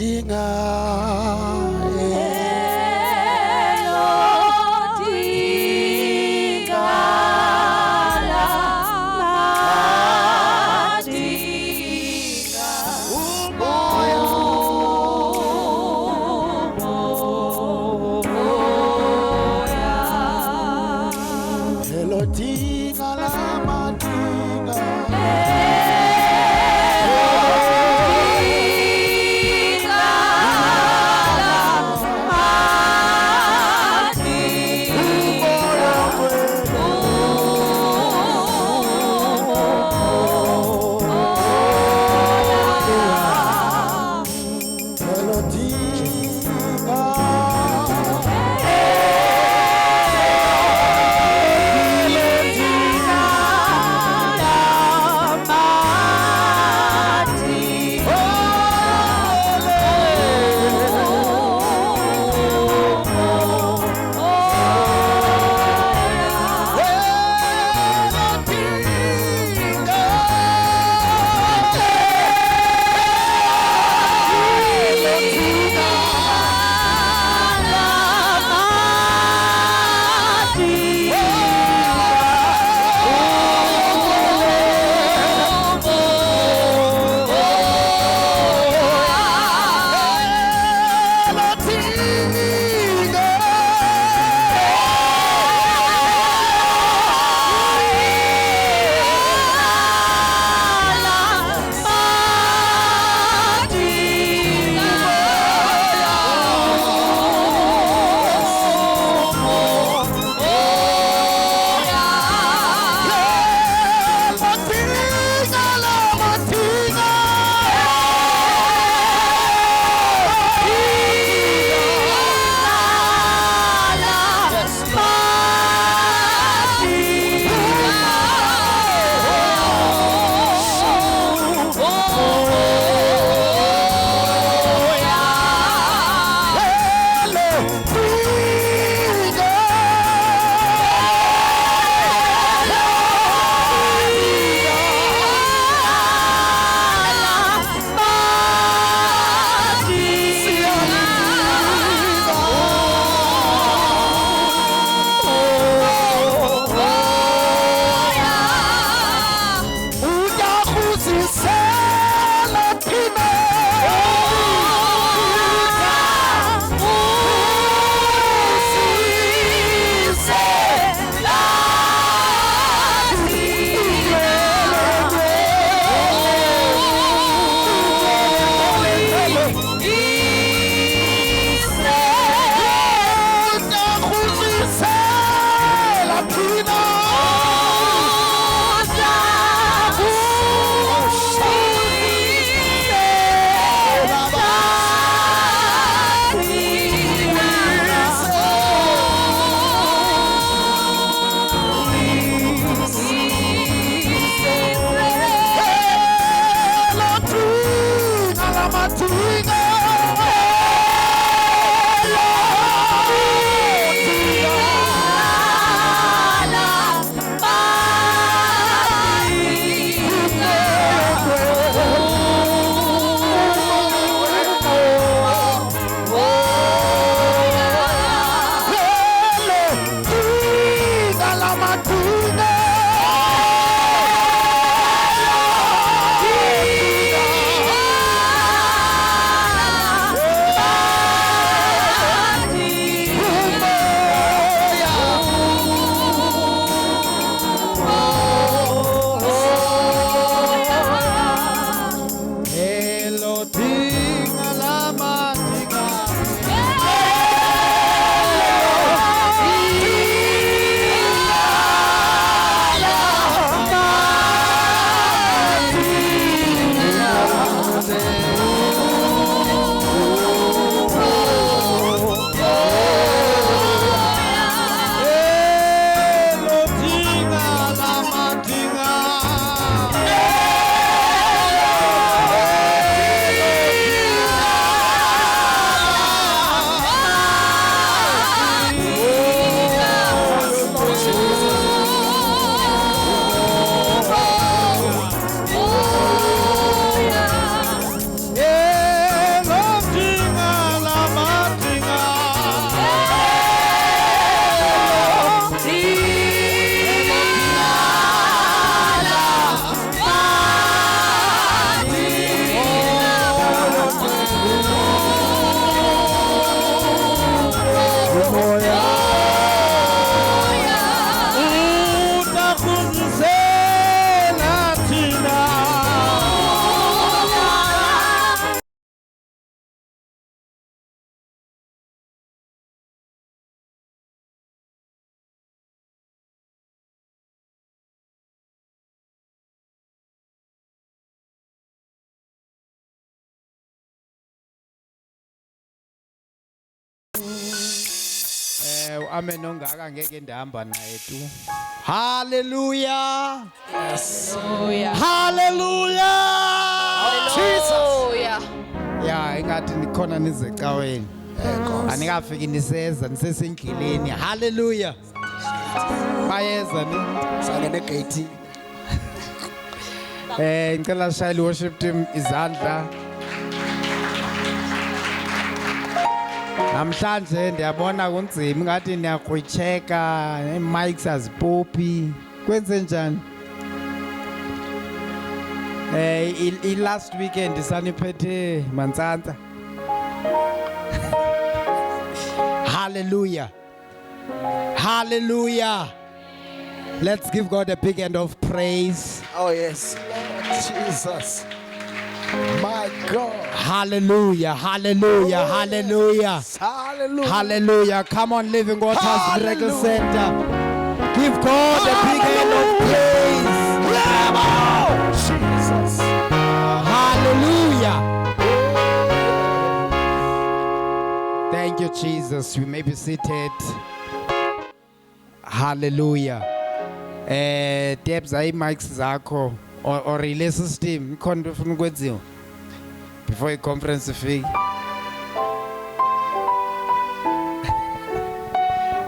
dinga amen ongaka ngeke ndihamba naye tu. Hallelujah. Yes. Hallelujah. Jesus. Ya ingathi nikhona nizecaweni. Anikafiki niseza nisesendleleni. Hallelujah. Bayeza ni sangene gate. Ngicela shayile worship team izandla. Namhlanje ndiyabona kunzima ngathi niyakucheka mics azipopi kwenze njani last weekend saniphethe Mantsantsa. Hallelujah. Hallelujah. Let's give God a big hand of praise. Oh yes, Lord Jesus. My God. Hallelujah, hallelujah, hallelujah. Hallelujah. Hallelujah. Come on, Living Waters Miracle Center. Give God a big hand of praise. Jesus. Hallelujah. Thank you, Jesus. You may be seated. Hallelujah. Debs ayi mics zakho or relay system ikhona ufuna ukwenziwa before i-conference ifike.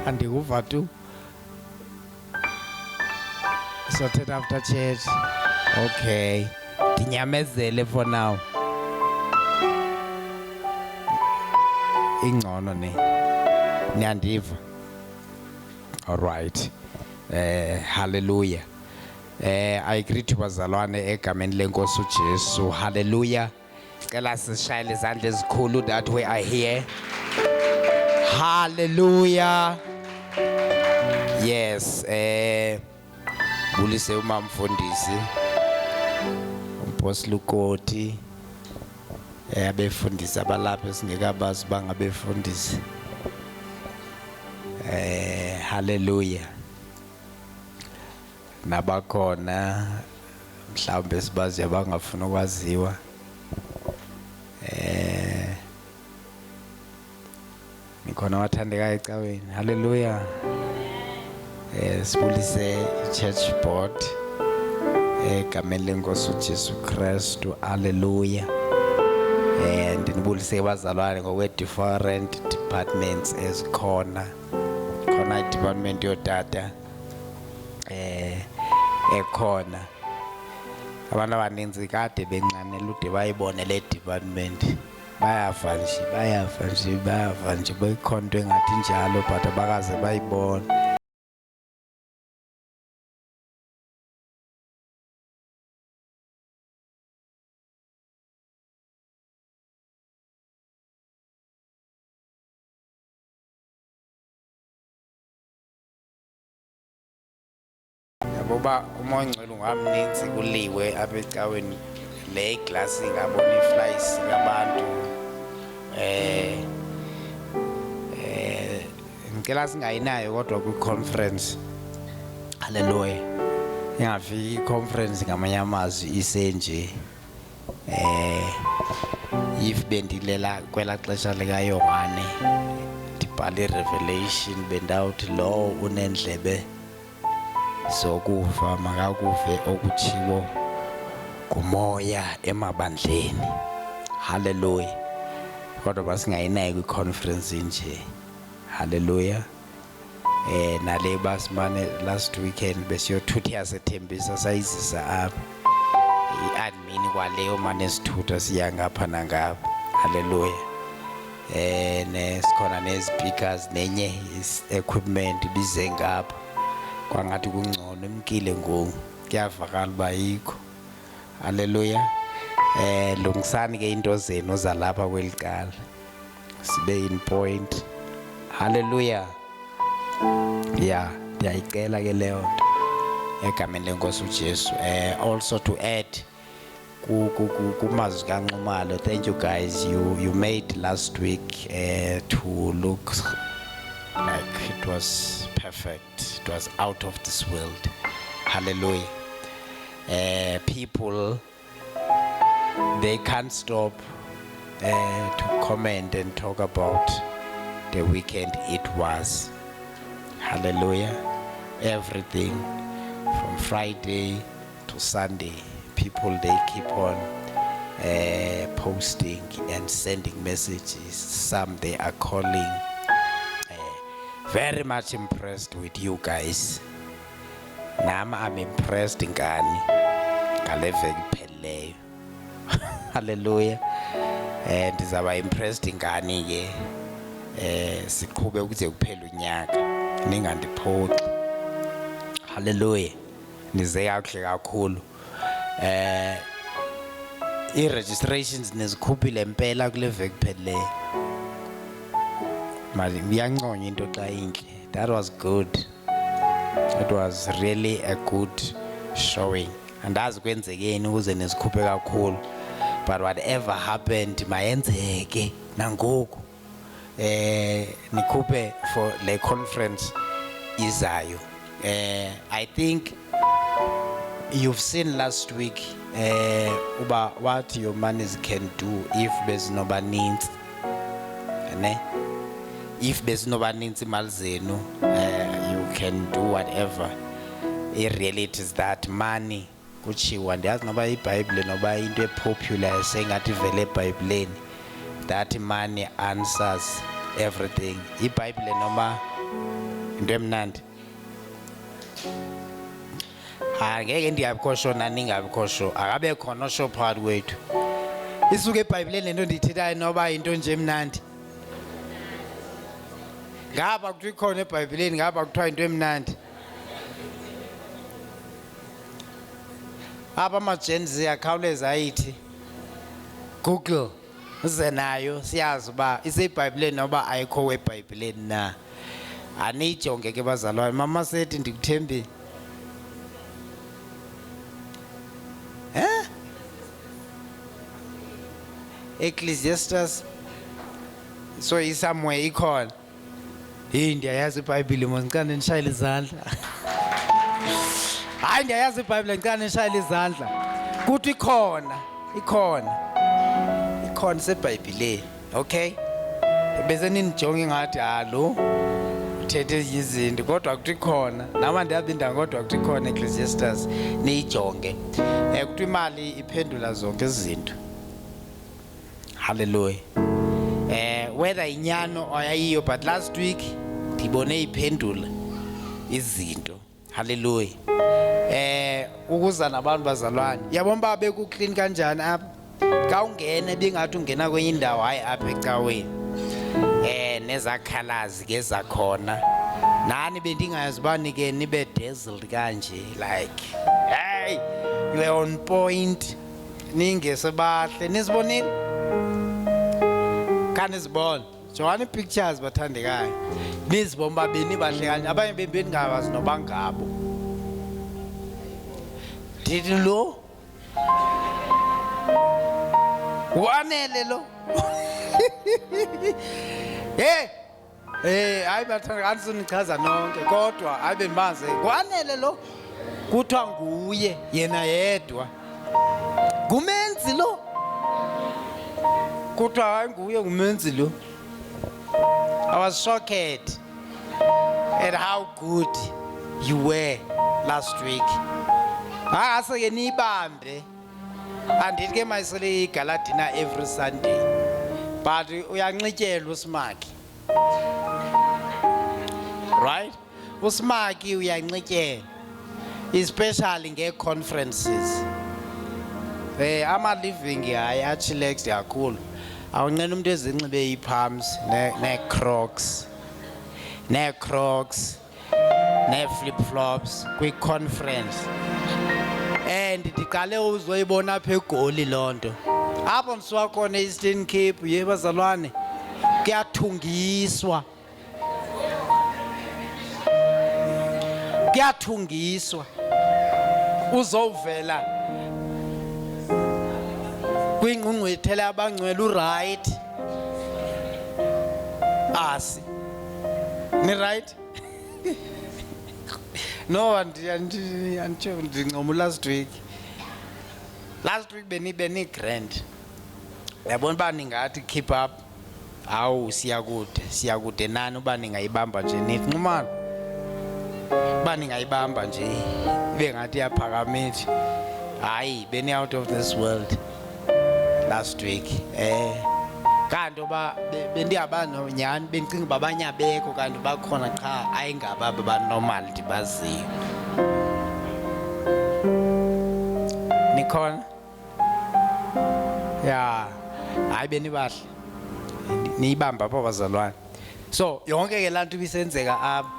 Andikuva tu. Sorted after church. Okay. Ndinyamezele for now. Ingcono ne. Niyandiva. All right. Hallelujah. I greet bazalwane egameni lenkosi uJesu. Hallelujah. Cela sishayile izandla ezikhulu that way I hear. Hallelujah. Yes, bulise umamfundisi uMpostoli uKoti abefundisi abalapha esingekabazi bangabefundisi. Hallelujah. Nabakhona mhlawumbe sibazi abangafuna ukwaziwa. Nikhona wathandekayo ecaweni. Hallelujah. Sibulise church board egameni lenkosi uJesu Kristu. Hallelujah. Ndinibulise bazalwane ngokwe different departments ezikhona. Khona i-department yodata ekhona. Abantu abaninzi kade bencanela ude bayibone le department. Bayafa nje beyikhonto engathi njalo but abakaze bayibone. Yaboba uMongcwele ungamninzi kuliwe abecaweni le glass ngabona iflies ngabantu. Ngicela singayinayo kodwa kwi-conference. Hallelujah. Ingafiki i-conference ngamanye amazwi isenje. If bendilela kwela xesha lika Yohane dibhale Revelation bendawuthi lo unendlebe sokufa makakuve okuchiwo kumoya emabandleni. Hallelujah. Kodwa basingayinayo kwi-conference nje. Hallelujah. Nale basimane last weekend besiyothutha sethembisa sayizisa apha. I-admin kwaleyo mane sithutha siya ngapha nangapha. Hallelujah. Nesikhona ne-speakers nenye equipment bize ngapha. Kwangathi kungcono imkile ngoku kuyavakala uba yikho. Hallelujah. Lungisani ke into zenu zalapha kwelikala sibe in point. Hallelujah. Yeah, ndiyayicela ke leyo nto egameni lenkosi uJesu. Also to add kumazwi kaNxumalo, thank you guys, you made last week to look like it was perfect. It was out of this world. Hallelujah. People, they can't stop to comment and talk about the weekend it was. Hallelujah. Everything from Friday to Sunday, people, they keep on posting and sending messages. Some, they are calling. Very much impressed with you guys. Nama, I'm impressed ngani ngale veki iphelileyo. Hallelujah. And ndizaba impressed ngani ke siqhube ukuze kuphele unyaka ningandiphoxi. Hallelujah. Nize kahle kakhulu. I-registrations nezikhuphile impela kule veki iphelileyo. Mali ngiyanconya into xa inhle. That was good. It was really a good showing. Andazi kwenzekeni ukuze nisikhuphe kakhulu. But whatever happened mayenzeke nangoku. Nikhuphe for the conference izayo. I think you've seen last week about what your monies can do if there's no baninzi. If there's no baninzi imali zenu, you can do whatever. I-reality is that money kuchiwa ndiyazi noba iBhayibhile noba into epopular esengathi vele eBhayibhileni, that money answers everything. iBhayibhile noma into emnandi. Ngeke ndiyabikho nani ngabikho akabe khona osho phakathi kwethu. Isuke eBhayibhileni lento ndiyithethayo noba into nje emnandi. Ngapha kuthi khona eBhayibhileni ngapha kuthiwa into emnandi. Apha ama-Gen Z akhawuleza ayithi Google uze nayo siyazi uba iseBhayibhileni noba ayikho eBhayibhileni na. Aniyijonge ke bazalwane. Mama sethi ndikuthembile. Ecclesiastes so somewhere ikhona. Ndiyayazi iBhayibhile manje nishayile izandla. Hayi ndiyayazi iBhayibhile ngicela nishayile izandla. Kuthi ikhona seBhayibhileni. Okay? Bese ninijonge ngathi lo uthethe izinto kodwa kuthi khona. Nama ndiyabinda kodwa kuthi khona eChristians niyijonge. Kuthi imali iphendula zonke izinto. Hallelujah. Whether inyano or ayiyo, but last week ndibone iphendula izinto. Hallelujah. Ukuza nabantu bazalwane. Yabona ba bekuclean kanjani apha? Ka ungene bengathi ungena kwenye indawo hayi apha ecaweni. Nezakhalazi ke zakhona. Nani bendingayazi bani ke nibe dazzled kanje like hey you are on point. Ningese bahle nisibonile? Kanizibona. Jowani pictures bathandekayo. Nizibona babeni bahle kanje abanye bembeni ngabazi noba ngabo. Did you know? Wanele lo. Hayi bathanda anisichaza nonke kodwa abe maze. Wanele lo. Kuthiwa nguye yena yedwa. Ngumenzi lo. Kuthiwa hayi nguye ngumenzi lo. I was shocked at how good you were last week. Aseke nibambe. Andithi ke mayisele iGalatina every Sunday. But uyanxityelwa uSmaki. Right? uSmaki uyanxityelwa. Especially nge-conferences. Ama living hayi achillax kakhulu. Awunqena umuntu ezinxibe ipalms ne-crocs. Ne-crocs. Ne-flip-flops kwi-conference. And ndiqale uzoyibona apha eGoli lonto. Apho msuka khona eEastern Cape yebazalwane kuyathungiswa. Kuyathungiswa. Uzovela kwingqungquthela abangcwele uright. Asi. Ni right? No, ndincomo last week. Last week beni grand. Yabona ba ningathi keep up. Awu siyakude nani uba ningayibamba nje nithi nxumana. uba ningayibamba nje ibe ngathi iyaphakamile hayi beni out of this world last week kanti oba bendiyabano nyani bendicinga uba abanye abekho kanti bakhona cha ayingababa banormal ndibaziyo nikhona ya hayi benibahle niyibamba apha bazalwane so yonke ke laa nto ibisenzeka apha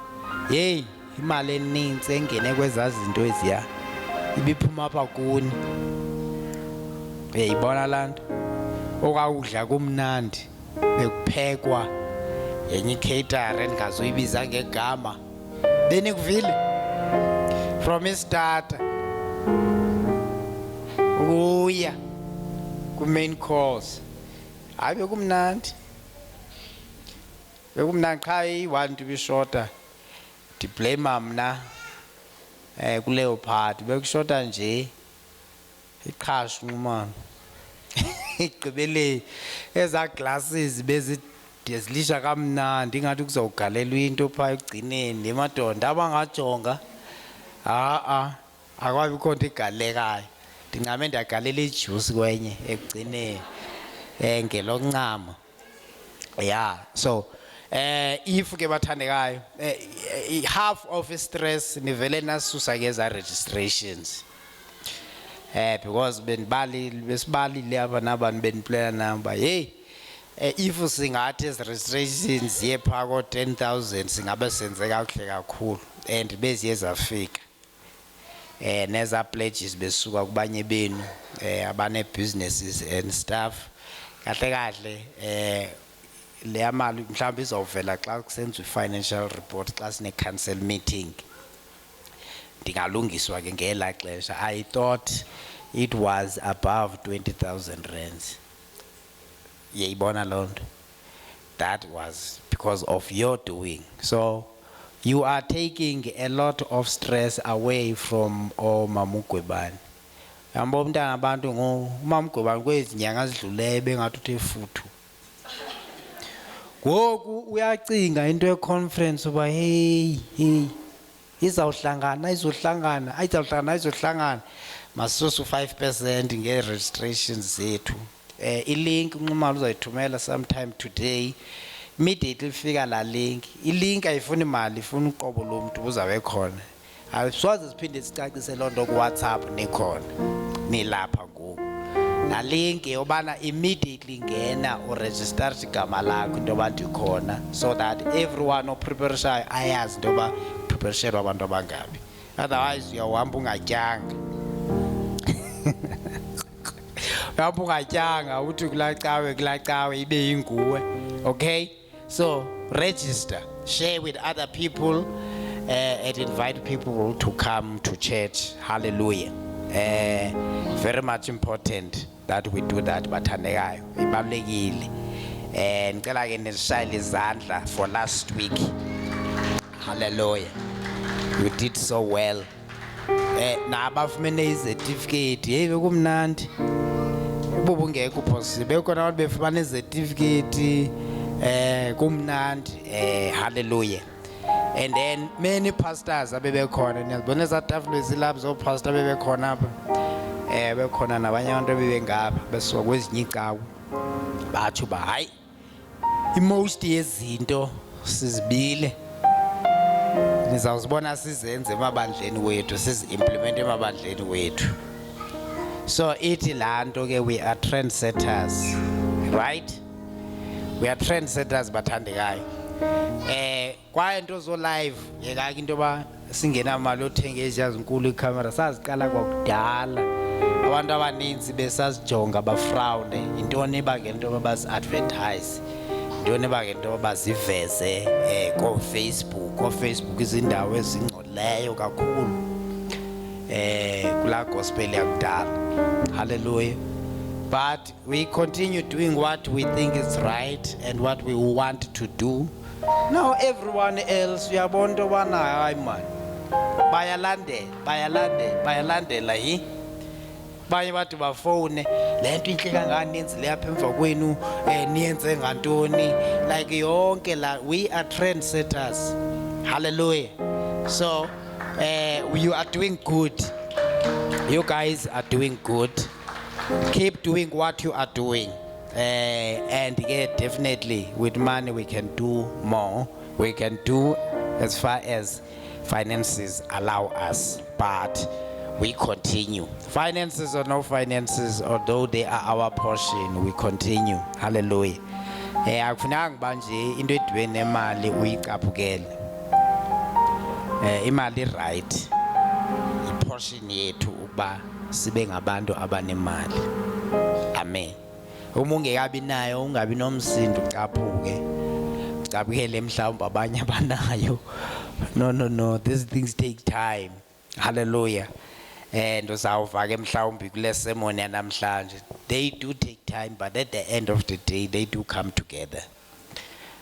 yeyi imali eninzi engene kwezazi zinto eziya ibiphuma apha kuni uyayibona laa nto okawudla kumnandi bekuphekwa yenye ikheitara endingazoyibiza ngegama benikuvile from istarter uya ku-main course hayi bekumnandi qha iyi-one nto ibishota ndiblame mna kuleyo part bekushota nje iqhashu nqumana igqibeleni ezaa glasses bezilisha kamnandi ingathi kuzawugalelwa into phaa ekugcineni emadonda abangajonga akwabikho nto igalekayo ndingame ndagalela ijuice kwenye ekugcineni ngelokuncama ya so if ke bathandekayo half of stress nivele nasusa ke za registrations because besibalile apha nabantu beniplela namba hey if singathi ezi registrations ziye phaa ko-10,000 singabe senze kakuhle kakhulu and beziye zafika neza pledges besuka kubanye benu abane-businesses and stuff kahle leya mali mhlawumbe izawuvela xa kusenziwa i-financial report xa sine-council meeting ndingalungiswa ke ngela xesha I thought it was above 20,000 rands yeyibona loo nto that was because of your doing so you are taking a lot of stress away from omamugwebane yambo umntana abantu ngumamugwebane kwezi nyanga zidluleyo bengathi uthe futhu ngoku uyacinga into ye-conference uba hey izohlangana masisusa u-5% nge-registrations zethu ilink unqumalo uzayithumela sometime today immediately ifika laa link ilink ayifuni imali ifuna uqobo lomntu uzawube khona asiwazi siphinde sicacise loo nto kuWhatsApp nikhona nilapha ngoku laa link yobana immediately ngena uregistara igama lakho into yoba ndikhona so that everyone opreparishayo ayazi into yoba preparishelwa abantu abangabi otherwise uyawuhamba ungatyanga uyahamba ungatyanga uthi kulaa cawe ibe yinguwe okay so register share with other people and invite people to come to church hallelujah very much important that we do that bathandekayo ibalulekile ngicela ke nisishayele izandla for last week hallelujah you did so well nabafumene icertificate hey bekumnandi bobungekho possible bekhona abantu befumana icertificate kumnandi hallelujah and then many pastors abebekhona niyazibona ezatafula ezilapho zopastor bebekhona apha bekhona nabanye abantu abebengapha besuka kwezinye icawu batsho uba hayi i-most yezinto sizibile nizawuzibona sizenze emabandleni wethu sizi-implemente emabandleni wethu so ithi laa nto ke we are trendsetters right we are trendsetters bathandekayo kwaye nto zo-live yekake into yoba singenamali yothenga eziya zinkulu iikhamera saziqala kwakudala abantu abaninzi besazijonga bafrawune yintoni ibangela into yoba bazi-advertise yintoni ibangela into yoba baziveze koofacebook izindawo ezingcolileyo kakhulu kulaa gospel yakudala hallelujah but we continue doing what we think is right and what we want to do now everyone else uyabona into yobana hayi mani bayalandela yi banye bathi bafowune le nto intle kanganinzi leyapha emva kwenu niyenze ngantoni like yonke la we are trendsetters hallelujah so You are doing good. You guys are doing good. Keep doing what you are doing. And yeah, definitely with money we can do more. We can do as far as finances allow us, but we continue. Finances or no finances, although they are our portion, we continue. Hallelujah. Akufunanga banje into edweni nemali uyicaphukele. Imali right. Portion yethu ukuba sibe ngabantu abanemali. Amen. Uma ungekabi nayo ungabi nomsindo ucaphuke. Ucaphukele mhlawumbe abanye abanayo. No, these things take time. Hallelujah. And uzawuvaka mhlawumbe kule sermon yanamhlanje. They do take time, but at the end of the day they do come together.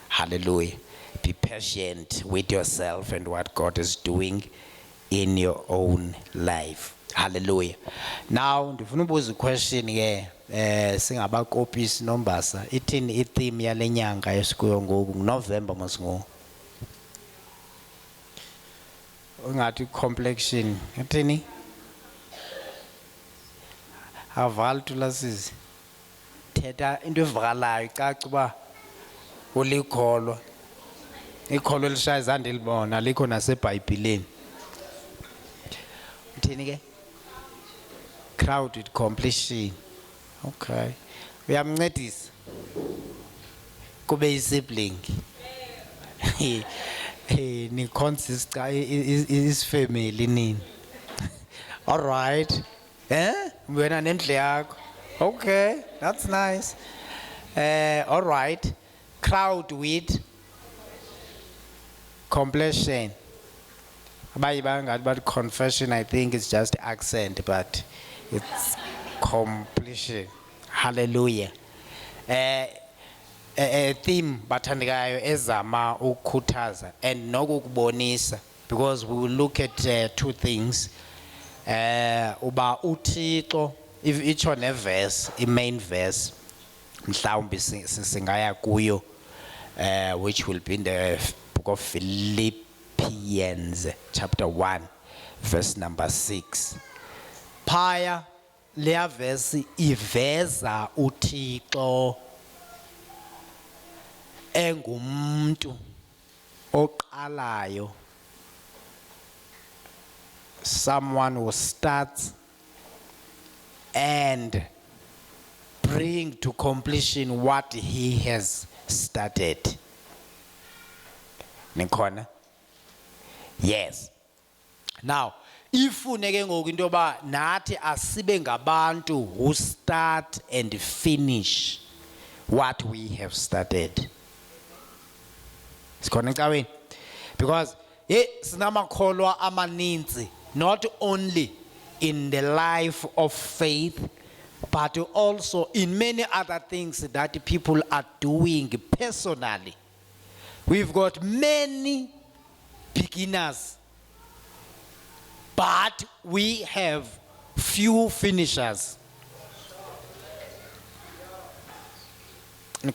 Hallelujah. Be patient with yourself and what God is doing in your own life. Hallelujah. Now, ndifuna ubuza question ke singaba copies nombasa. Ithini itheme yale nyanga esikuyo ngoku November masingo. Ungathi complexion. Ithini? Aval tulasizi. Thetha into evakalayo icaca uba ulikholwa. Ikholo lishaya izandla libona likho naseBhayibhelini. Uthini ke? Crowd with completion. Okay. Uyamncedisa. Kube yisibling. Ni consist is family nini. All right. Wena nendle yakho. Okay, that's nice. All right. Crowd with completion. But confession, I think it's just accent, but it's completion. Hallelujah. Theme bathandikayo ezama ukukhuthaza and nokukubonisa, because we will look at two things. Uba uThixo, if each one a verse, a main verse, mhlawumbe singaya kuyo, which will be in the book of Philippians chapter 1 verse number 6. Phaya leya verse iveza uThixo engumuntu oqalayo, someone who starts and bring to completion what he has started. Nikhona? Yes. Now, if uneke ngoku into ba nathi asibe ngabantu who start and finish what we have started. Sikhona ecaweni? Because sinamakholwa amaninzi, not only in the life of faith, but also in many other things that people are doing personally. We've got many beginners, but we have few finishers. You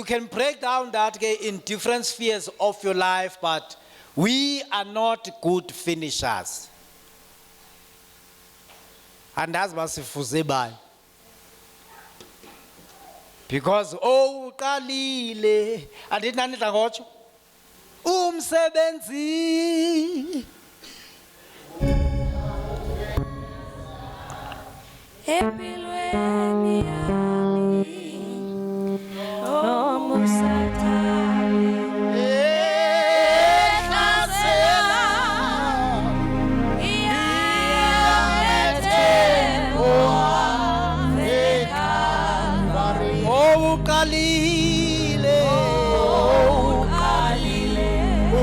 can break down that in different spheres of your life, but we are not good finishers. And that's what Fuzebay. Because qalile andithi nani ngotsho umsebenzi empilweni yami omusathane ehlasela iyametheko eKalvari uqalile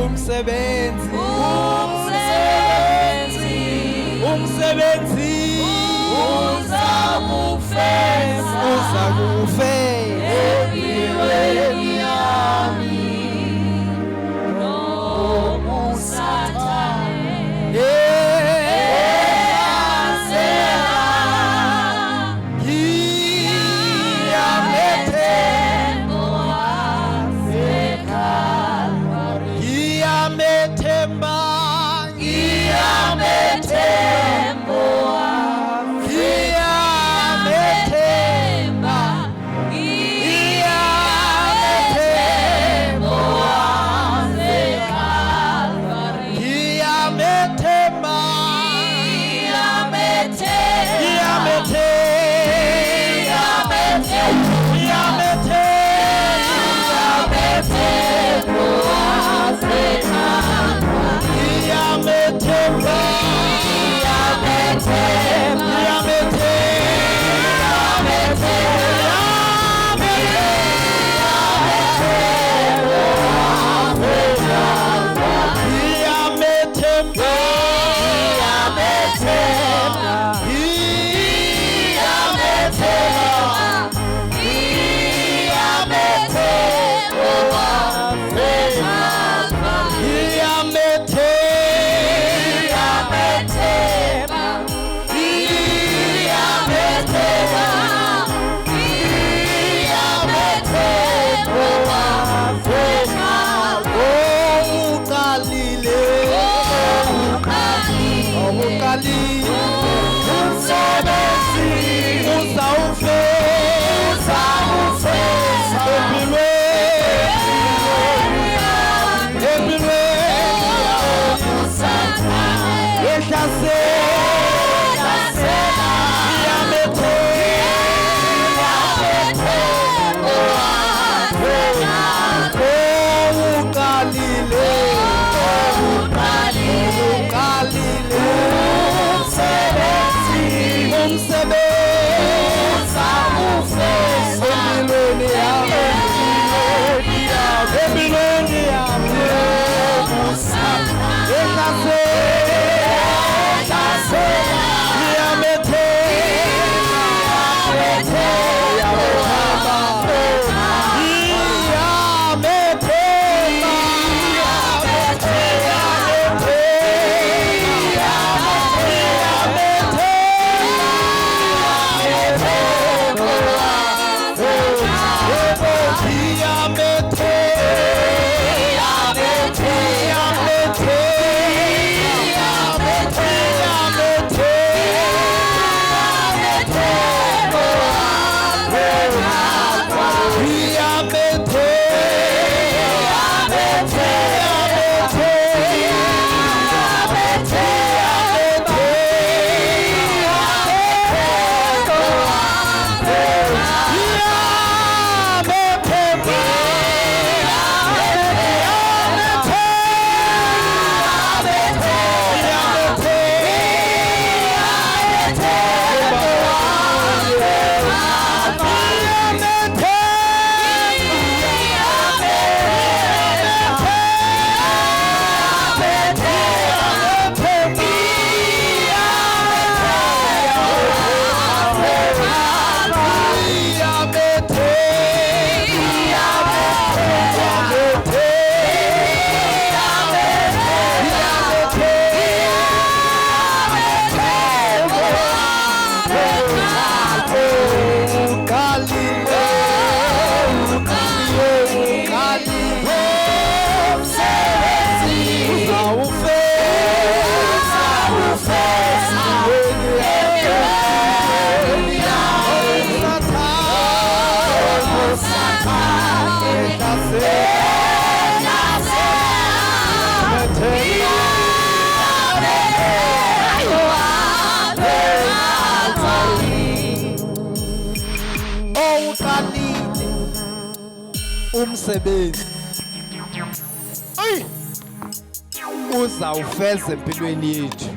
umsebenzi uzakufeza empilweni yami nomusathane ehlasela iyametheko eKalvari umsebenzi uzawufeza empilweni yethu.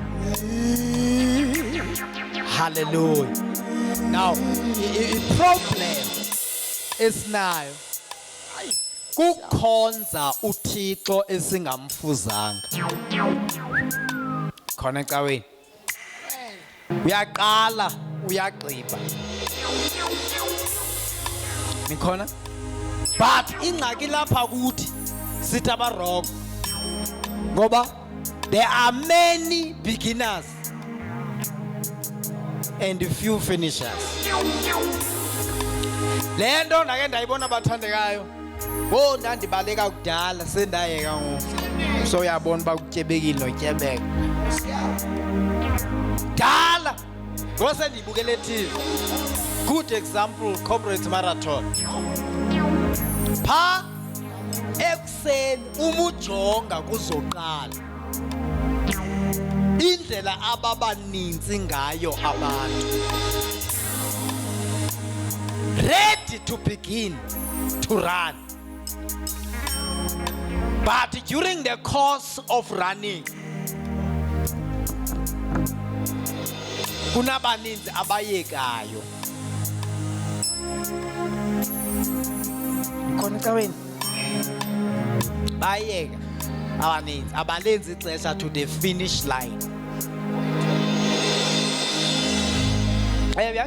Hallelujah. Now i-problem esinayo kukhonza uThixo esingamfuzanga. Khona ecaweni uyaqala uyagqiba nikhona, but ingxaki lapha kuthi sithi abarock ngoba there are many beginners and few finishers. Le nto ndake ndayibona abathandekayo ndandibaleka kudala sendayeka ngoku, so uyabona uba kutyebekile notyebeka dala ngose ndiyibukele TV. Good example, corporate marathon. Pha ekuseni umujonga kuzoqala indlela ababaninzi ngayo abantu, ready to begin to run, but during the course of running kunabaninzi abayekayo. Khona ecaweni bayeka abaninzi abalenzi ixesha to the finish line.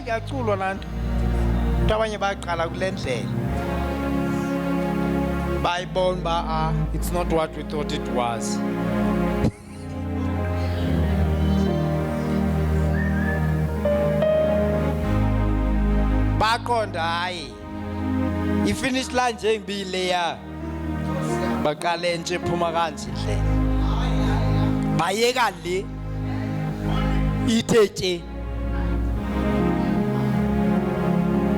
Yaculwa laa nto, abantu abanye baqala kule ndlela bayibona uba it's not what we thought it was. Baqonda hayi i-finish line nje ngibileya baqale nje phuma kanje hle bayeka le ithethe.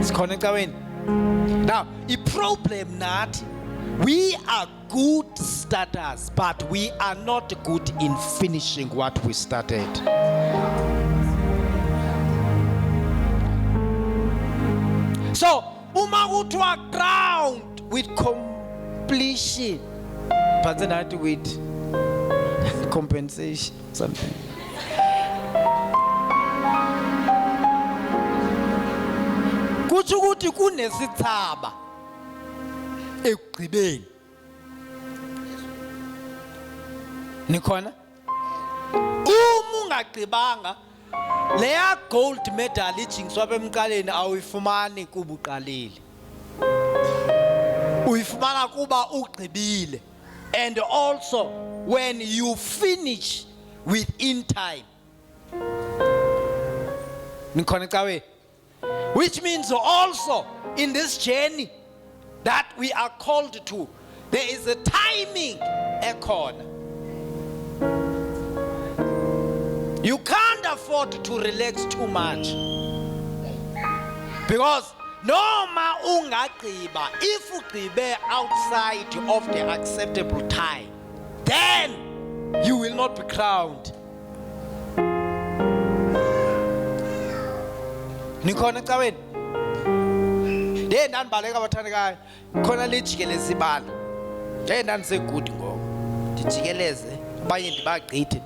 Sikhona ecaweni. Now i-problem nathi, we are good starters but we are not good in finishing what we started. So uma kuthiwa ground with completion but not with compensation something. Kuthi ukuthi kunesithaba ekugqibeni. Nikhona? Uma ungagqibanga leya gold medal ijingiswa apha emqaleni awuyifumani kuba uqalile, uyifumana kuba ugqibile. And also when you finish within time. Nikhona ecaweni? Which means also in this journey that we are called to, there is a timing ekhona. You can't afford to relax too much, because noma ungagqiba, if ugqibe outside of the acceptable time, then you will not be crowned. Nikhona ecaweni? Ndandibaleka abathandekayo khona lijikeleze ibala ndandisegudi ngoku ndijikeleze abanye ndibagqithe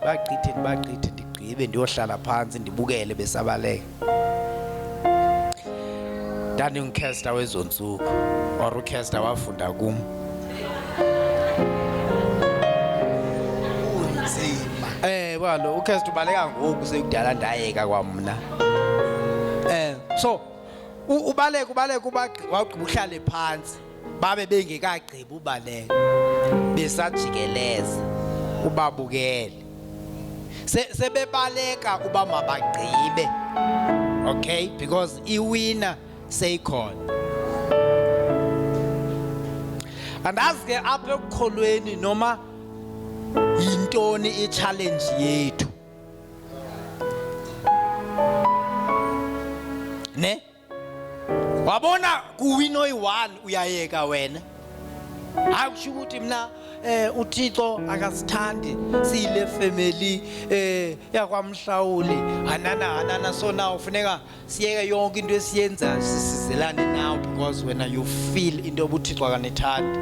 ndigqibe ndiyohlala phantsi ndibukele besabaleka. Ndandingukhesta wezo ntsuku or ukhesta wafunda kum. Walo ukhesta ubaleka ngoku sekudala ndayeka kwamna. So ubaleka wagqiba uhlale phansi babe bengekagqiba ubaleka besajikeleza ubabukele sebebaleka uba mabagqibe, okay, because iwina seyikhona. Andazi ke apha ekukholweni noma yintoni i-challenge yethu ne wabona kuwino yi-1 uyayeka wena, akusho ukuthi mina uThixo akasithandi sile family yakwamhlawuli anana so now ufuneka siyeke yonke into esiyenza sisizelane now because when you feel into uThixo akanithandi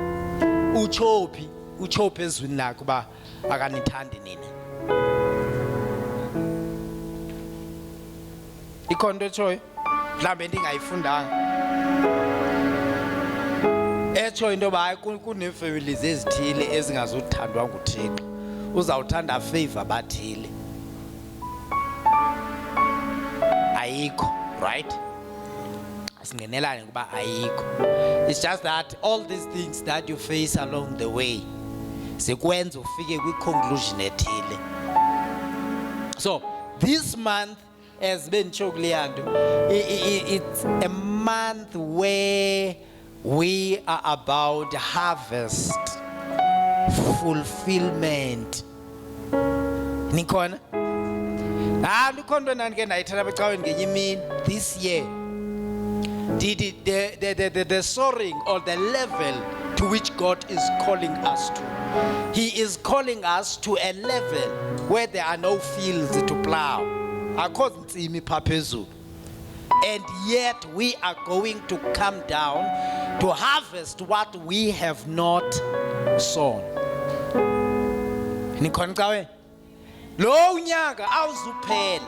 uchopi ezwini lakho ba akanithandi nina. Ikhonto echoyo mhlambe ndingayifundanga echo into ba kunefamilies ezithile ezingazothandwa nguThixo uzawuthanda favor bathile ayikho, right? Asingenelane kuba ayikho. It's just that all these things that you face along the way sekwenza ufike kwi-conclusion ethile. So this month as benitsho kuleyanto it's a month where we are about harvest fulfillment. Nikhona? Likhona nani ke ndayithatha becaweni ngenye imini this year. The soaring or the level to which God is calling us to. He is calling us to a level where there are no fields to plow. Akho ntsimi pha phezulu. And yet we are going to come down to harvest what we have not sown. Nikhona cawe? Lo unyaka awuzuphela.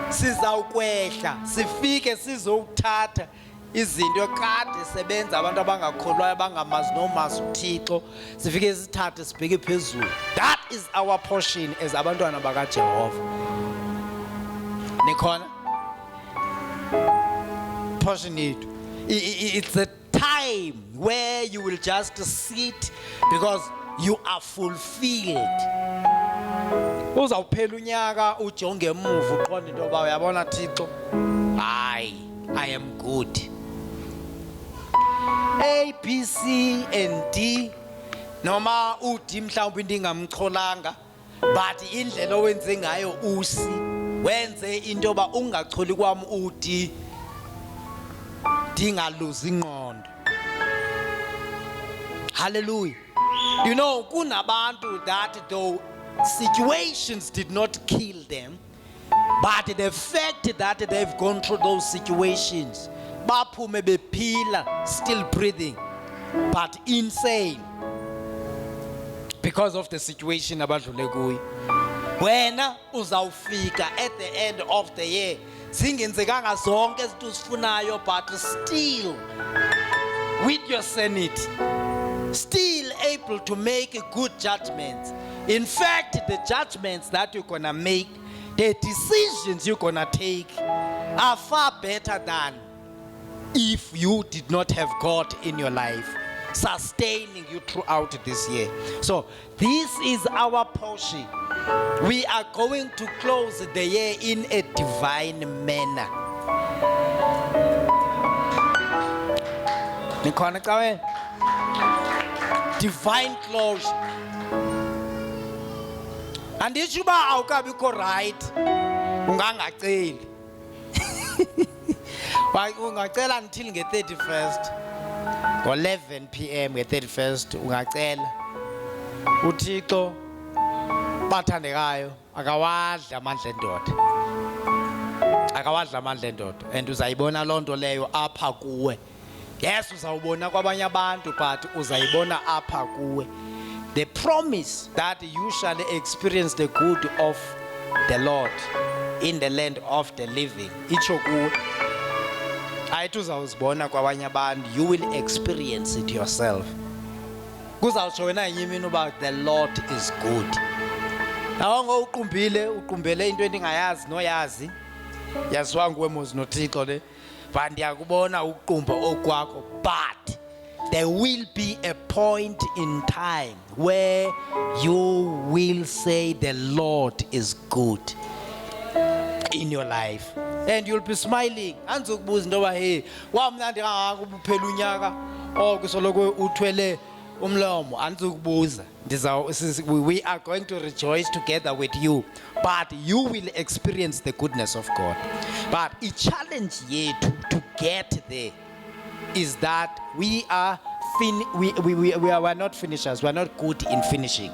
Sizawukwehla, sifike sizowuthatha izinto ekade sebenza abantu abangakholwayo abangamazi nomazi uThixo sifike sithathe sibheke phezulu. That is our portion as abantwana bakaJehova. Nikhona? Portion yethu. It's a time where you will just sit because you are fulfilled. Uzawuphela unyaka ujonge emuva uqonde into yoba uyabona Thixo, I am good. A, B, C and D noma uD mhlawumbe into ingamcholanga but indlela owenze ngayo usi wenze into yoba ungacholi kwami uD dingaluzi ingqondo. Hallelujah. You know kunabantu that though situations did not kill them, but the fact that they've gone through those situations baphume bephila still breathing but insane because of the situation abadlule kuyo. Wena uzawufika at the end of the year zingenzekanga zonke izinto usifunayo but still with your sanity, still able to make good judgments. In fact, the judgments that you're gonna make, the decisions you're gonna take are far better than if you did not have God in your life sustaining you throughout this year. So this is our portion. We are going to close the year in a divine manner. Nikhona cawe? Divine closure. Anditsho uba awukabikho right ungangaceli. Ungacela until nge-31st ngo-11 p.m. nge-31st ungacela uThixo bathandekayo akawadla amandla endoda, akawadla amandla endoda, and uzayibona loo nto leyo apha kuwe. Yes, uzawubona kwabanye abantu but uzayibona apha kuwe. The promise that you shall experience the good of the Lord in the land of the living. Itsho kuwe. Ayithi uzawuzibona kwabanye abantu, you will experience it yourself. Kuzawutsho wena yimini uba the Lord is good. Nawo uqumbele into endingayazi noyazi. Yaziwa nguwe mozi noThixo le. But ndiyakubona uqumba okwakho, but there will be a point in time where you will say the Lord is good in your life and you'll be smiling. Anzukubuza into yoba hey wamnandi kangaka ubuphela unyaka okusoloko uthwele umlomo. Anzukubuza. We are going to rejoice together with you, but you will experience the goodness of God. But a challenge yet to get there is that we are we are not finishers. We are not good in finishing.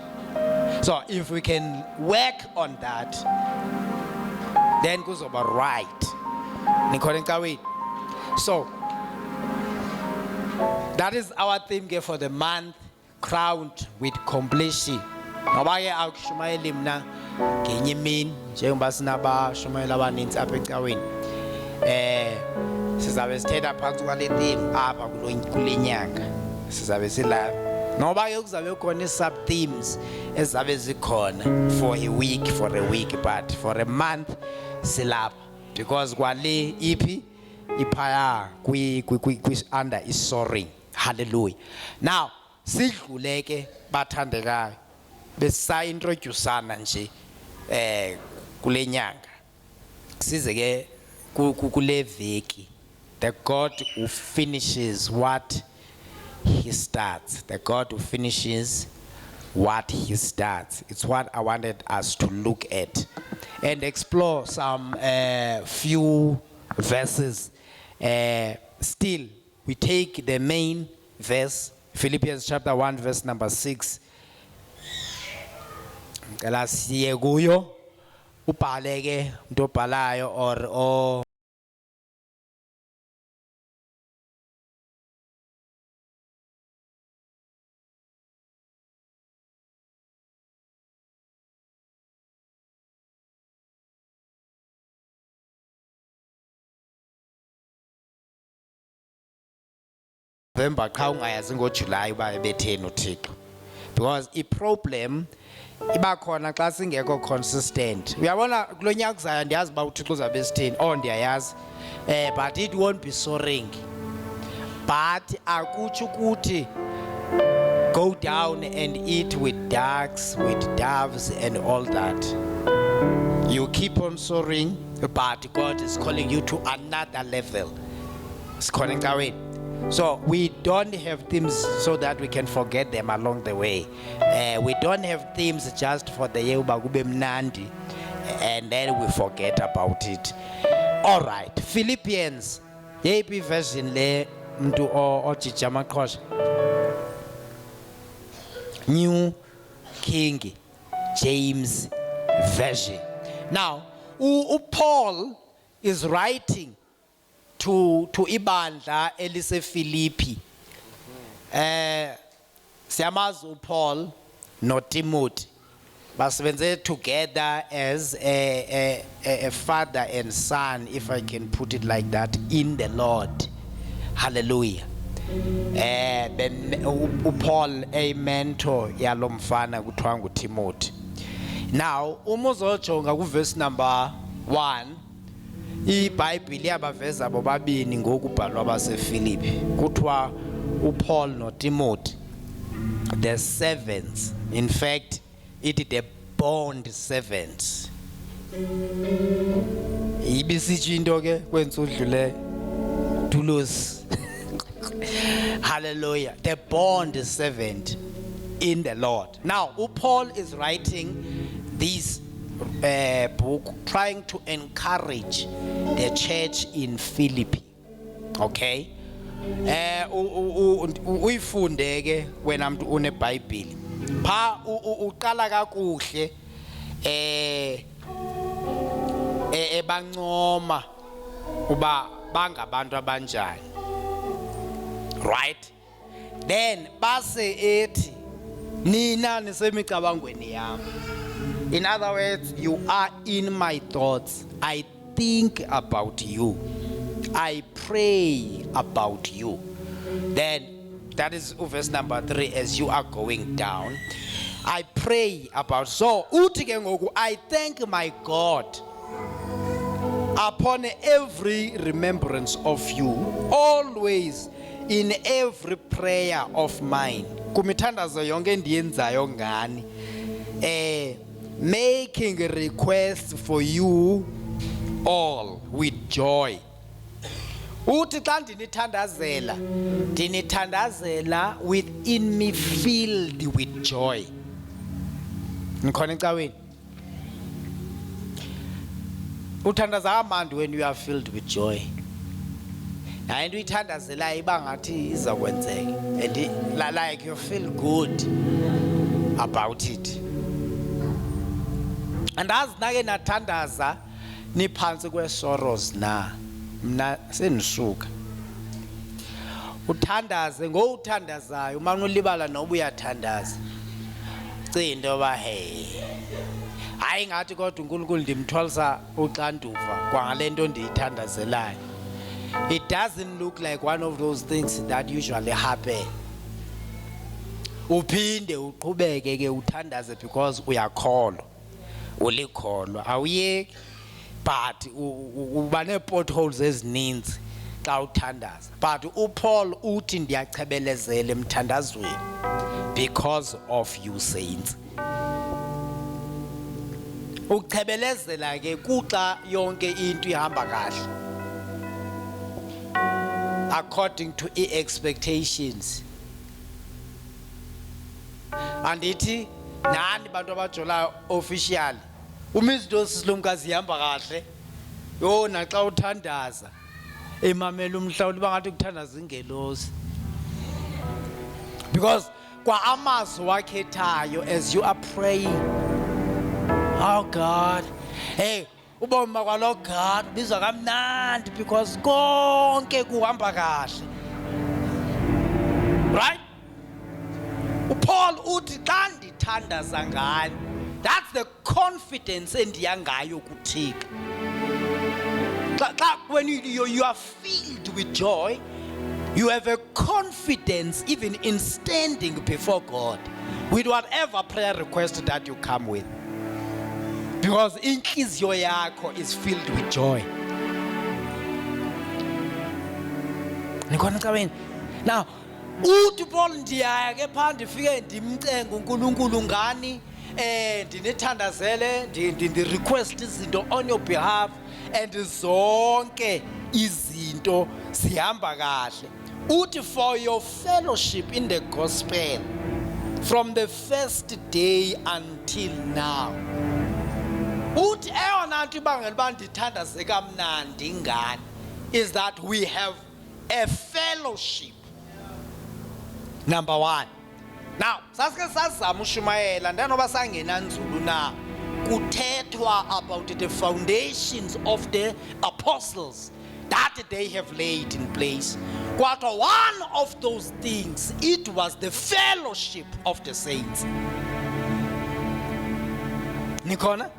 So if we can work on that, then goes over right. So that is our theme for the month, crowned with completion. Ngoba-ke akushumayeli mina ngenye imini njengoba sinabashumayeli abaninzi apha ecaweni. Sizabe sithetha phansi kwale theme apha kule nyanga. Sizabe sila ngoba-ke kuzabe khona i-sub themes ezabe zikhona for a week, but for a month silapha because kwale iphi iphaya under is soaring. Hallelujah. Now sidluleke bathandekayo besa introduceana nje kule nyanga size ke kule veki, the God who finishes what he starts, the God who finishes what he starts. It's what I wanted us to look at and explore some few verses. Still, we take the main verse, Philippians chapter 1, verse number 6. Ngicela siye kuyo ubhale ke umuntu obhalayo or November qha ungayazi ngoJuly uba ebetheni uThixo, because iproblem iba khona xa singekho consistent. Uyabona kulonyaka kuzayo ndiyazi uba uThixo uzabe esithini, ndiyayazi, but it won't be soaring. But akutsho ukuthi go down and eat with ducks, with doves and all that. You keep on soaring, but God is calling you to another level. It's calling away. So we don't have themes so that we can forget them along the way. We don't have themes just for the Yehuba Gube Mnandi and then we forget about it. All right, Philippians, yepi version le mtu o chichama kosh. New King James Version. Now, Paul is writing to ibandla elise Philippi. Siyamazi Paul no Timothy basebenze together as a father and son, if I can put it like that, in the Lord. Hallelujah. Paul a mentor yalo mfana kuthiwa nguTimothy. Now umuzojonga ku verse number 1, iBhayibheli yabaveza bobabini ngokubhalwa baseFilipi kuthiwa uPaul noTimothy, the servants, in fact it the bond servants. Ibisitsho into ke kwensudlule Toulouse. Hallelujah. The bond servant in the Lord. Now, Paul is writing this book trying to encourage the church in Philippi. Okay? Uyifunde ke wena umuntu uneBhayibheli. Pha uqala kakuhle ebancoma uba bangabantu abanjani. Right? Then base ethi nina nisemicabangweni yami. In other words, you are in my thoughts. I think about you. I pray about you. Then that is verse number 3. As you are going down, I pray about. So uthi ke ngoku, I thank my God upon every remembrance of you, always in every prayer of mine. Kumithandazo yonke endiyenzayo ngani, making requests for you all with joy. Uthi xa ndinithandazela within me filled with joy. Nikhona ecaweni. Uthandaza amandi when you are filled with joy. hayi into uyithandazelayo iba ngathi iza kwenzeka and like you feel good about it. Andazi nake nathandaza niphansi kwesorrows na mna senisuka uthandaze ngowuthandazayo manje ulibala noba uyathandaza cinto ba hey hayi ngathi kodwa uNkulunkulu ndimthwalisa uxanduva kwangalento ndiyithandazelayo. It doesn't look like one of those things that usually happen. Uphinde uqhubeke ke uthandaze because uyakholwa ulikholwa awuyeki but uba ne-potholes ezininzi xa uthandaza. But uPaul uthi ndiyachebelezela emthandazweni because of you saints. Uchebelezela ke kuxa yonke into ihamba kahle according to expectations. Andithi nani bantu abajola official umizinto sisilumkazi ihamba kahle yo naxa uthandaza emamela umhlawuli bangathi ukuthandaza ingelosi because kwa amazwi wakhethayo as you are praying, oh God, hey uboma kwalo God bizwa kamnandi because konke kuhamba kahle, right? uPaul uthi xa ndithandaza ngani, that's the confidence endiyangayo kuThixo. When you are filled with joy, you have a confidence even in standing before God with whatever prayer request that you come with, because inhliziyo yakho is filled with joy. Nikhona cabeni now uthi Paul ndiyaya ke phande ndifike ndimcenga uNkulunkulu ngani ndinethandazele ndi-request izinto on your behalf and zonke izinto zihamba kahle. Uthi for your fellowship in the gospel from the first day until now. Uthi eyona nto ibangela uba ndithandaze kamnandi ngani is that we have a fellowship. Number one. Now, sasike sazama ushumayela ndanoba sangena nzulu na kuthethwa about the foundations of the apostles that they have laid in place. But one of those things, it was the fellowship of the saints. Nikhona?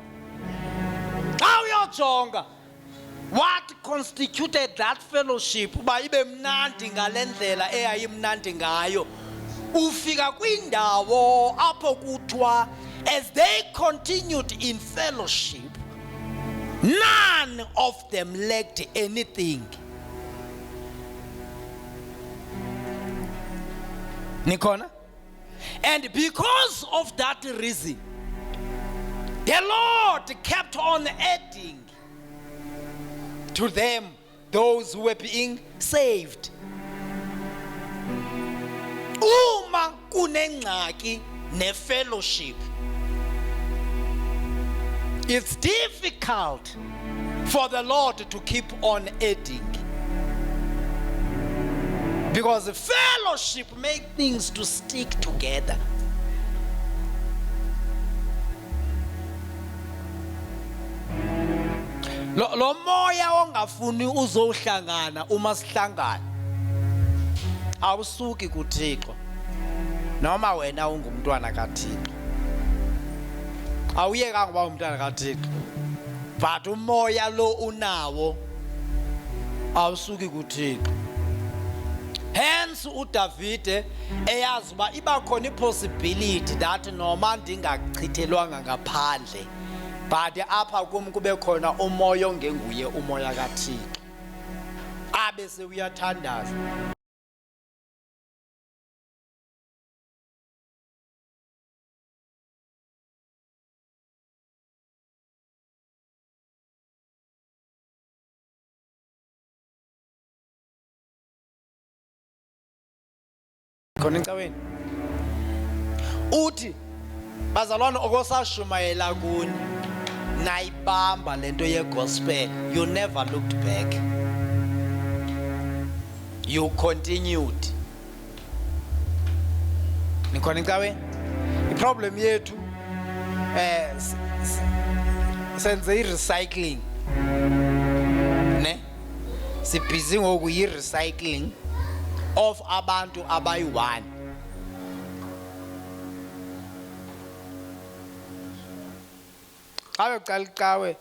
Xa uyojonga what constituted that fellowship uba ibe mnandi ngale ndlela eyayimnandi ngayo, ufika kwindawo apho kuthiwa as they continued in fellowship, none of them lacked anything. Nikhona? And because of that reason, the Lord kept on adding to them those who were being saved. Uma kunengxaki ne-fellowship, it's difficult for the Lord to keep on adding, because the fellowship makes things to stick together. Lo moya ongafuni uzohlangana uma sihlangana awusuki kuThixo noma wena ungumntwana kaThixo, awuyekanga uba umntwana kaThixo, but umoya lo unawo awusuki kuThixo. Hence uDavide eyazi uba iba khona ipossibility that noma ndingachithelwanga ngaphandle but apha kum kube khona umoya ongenguye umoya kaThixo, abe sewuyathandaza. Khona encaweni uthi bazalwane okosashumayela kuni nayibamba lento yegospel, you never looked back. You continued. Nikhona incaweni? I-problem yethu senze i-recycling. Ne? Sibhizi ngoku yi-recycling of abantu abayi-1. Qawe cala icawe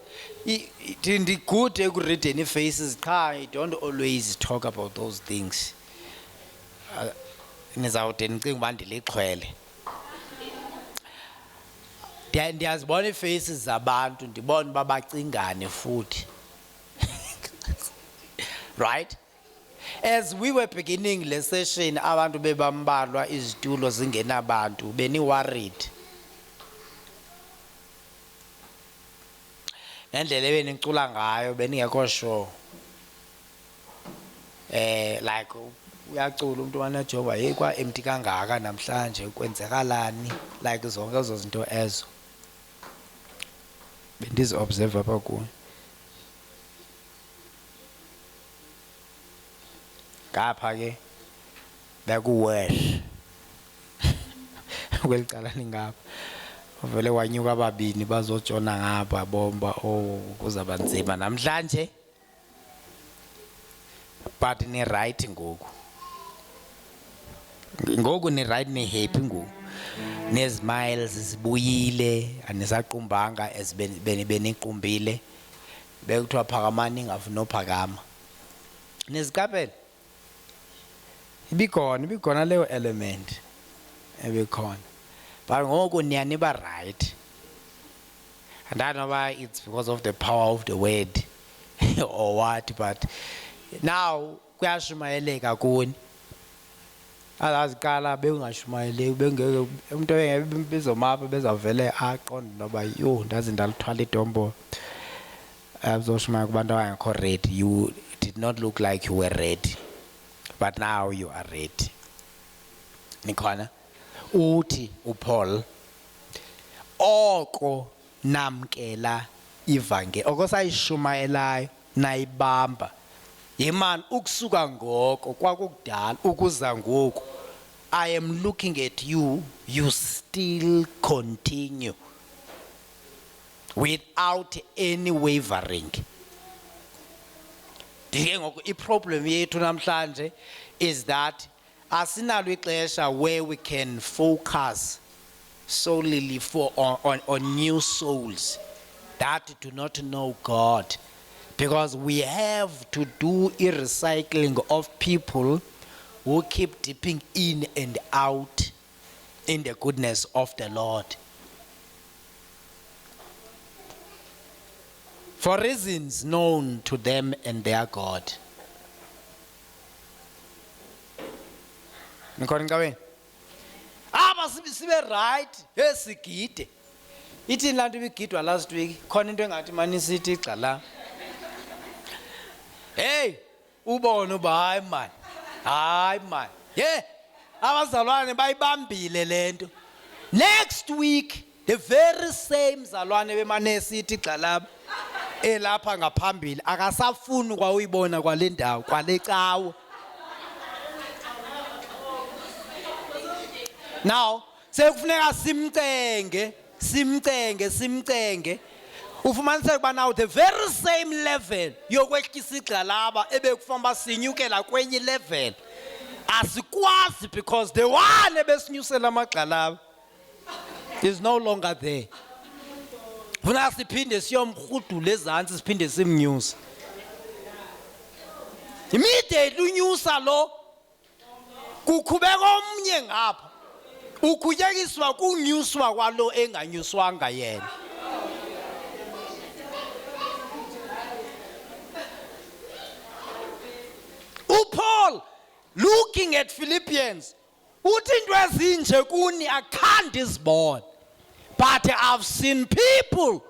ndi-good ekureadeni ii-faces qha I don't always talk about those things. Nizawude nicinga uba ndilixhwele. Ndiyazibona ii-faces zabantu ndibona uba bacingane futhi. Right? As we were beginning le session abantu bebambalwa izitulo zingenabantu beni-worried. Nendlela ebenicula ngayo beningekho sure. Like uyacula umuntu wanajoba hey kwa empty kangaka namhlanje kwenzekalani like zonke ezo zinto ezo. Bendizi observe apha kuwe. Ngapha ke bekuworse. Kwelicala lingapha. Vele wanyuka ababini bazojona ngapha bomba kuzaba nzima namhlanje. But ni right ngoku. Ngoku ni right ni happy ngoku. Nezmiles zibuyile anisaqumbanga beniqumbile. Bekuthiwa phakamani ngafuna uphakama. Nizikapela. Ibikhona leyo element. Ibikhona. But ngoku niyaniba right. And I don't know why it's because of the power of the word or what, but now kuyashumayeleka kuni. Alazikala bengashumayeleki bengeke umuntu bezomapha bezavele aqonde noba yo ndazi ndalithwala idombo. Azoshumaya kubantu abangekho ready. You did not look like you were ready. But now you are ready. Nikhona? Uthi uPaul oko namkela ivangeli okosayishumayelayo nayibamba yimani ukusuka ngoko kwakukudala ukuza ngoku I am looking at you still continue without any wavering. Dike ngoku iproblem yethu namhlanje is that asinalo ixesha where we can focus solely on new souls that do not know God, because we have to do a recycling of people who keep dipping in and out in the goodness of the Lord for reasons known to them and their God. Nikhona incaweni? Aba sibe right esigide. Ithi lanto ibigidwa last week khona into engathi mani sithi igcala. Hey, ubone uba hayi man. Yeah. Abazalwane bayibambile lento. Next week the very same zalwane bemane sithi igcala elapha ngaphambili akasafuni kwa uyibona kwale ndawo kwale cawo. Now, sekufuneka simcenge. Ufumaniseka kuba now the very same level yokwehlisa igxalaba ebekufamba sinyukela kwenye level. Asikwazi because the one ebesinyusela amagxalaba is no longer there. Funeka siphinde siyomrhudula ezantsi siphinde simnyuse. Immediately unyusa lo kukhubeka omnye ngapha. Ukuyekiswa kunyuswa kwalo enganyuswanga yena. uPaul looking at Philippians uthi into ezinje kuni akhandi izibona, but I've seen people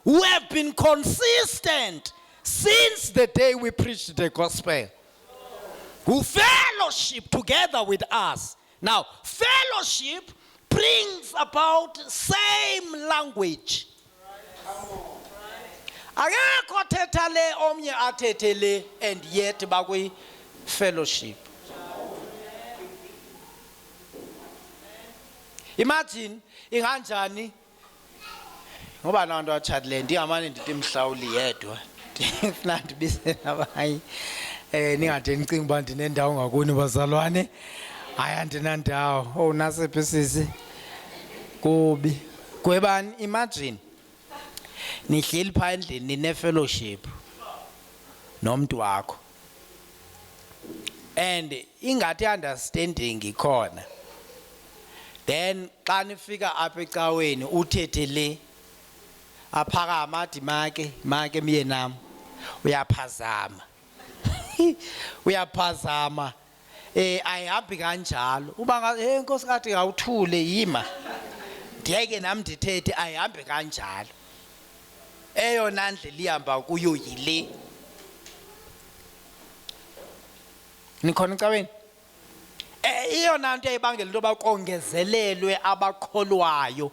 who have been consistent since the day we preached the gospel, who fellowship together with us. Now, fellowship brings about same language. Akekho thetha le omnye athethe le and yet bakwi fellowship. Imagine inganjani ngoba nabantu abachadile ndingamane ndithi mhlawuli yedwa ndifuna ndibise nabanye ningade nicinga uba ndinendawo ngakuni bazalwane hayi andinandawo oh nasiphi sisi kubi gwebani imagine nihleli phaa endlini nine-fellowship nomntu wakho and ingathi understanding ikhona then xa nifika apha ecaweni uthethe le aphakama athi make miye nam uyaphazama uyaphazama ayihambi kanjalo uba nkosikazi awuthule yima ndiyeke nam ndithethe ayihambi kanjalo eyona ndlela ihamba kuyo yile nikhona ecaweni iyona nto eyibangela into bakongezelelwe abakholwayo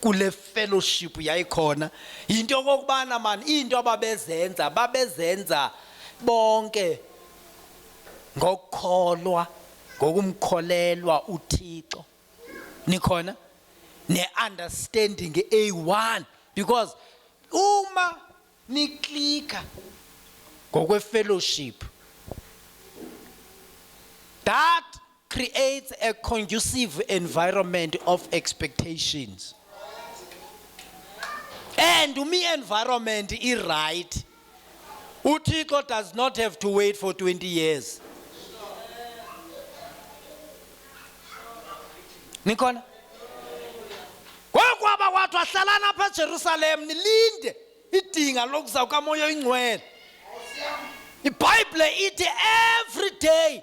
kule fellowship yayikhona into kokubana man into babezenza bonke ngokukholwa ngokumkholelwa uThixo nikhona ne-understanding A1 because uma niklika ngokwe-fellowship that creates a conducive environment of expectations and environment is right uThixo does not have to wait for 20 years nikhona kwakwaba kwathu ahlalana apha eJerusalem nilinde idinga lokuza kamoya oyingcwele iBhayibhile ithi every day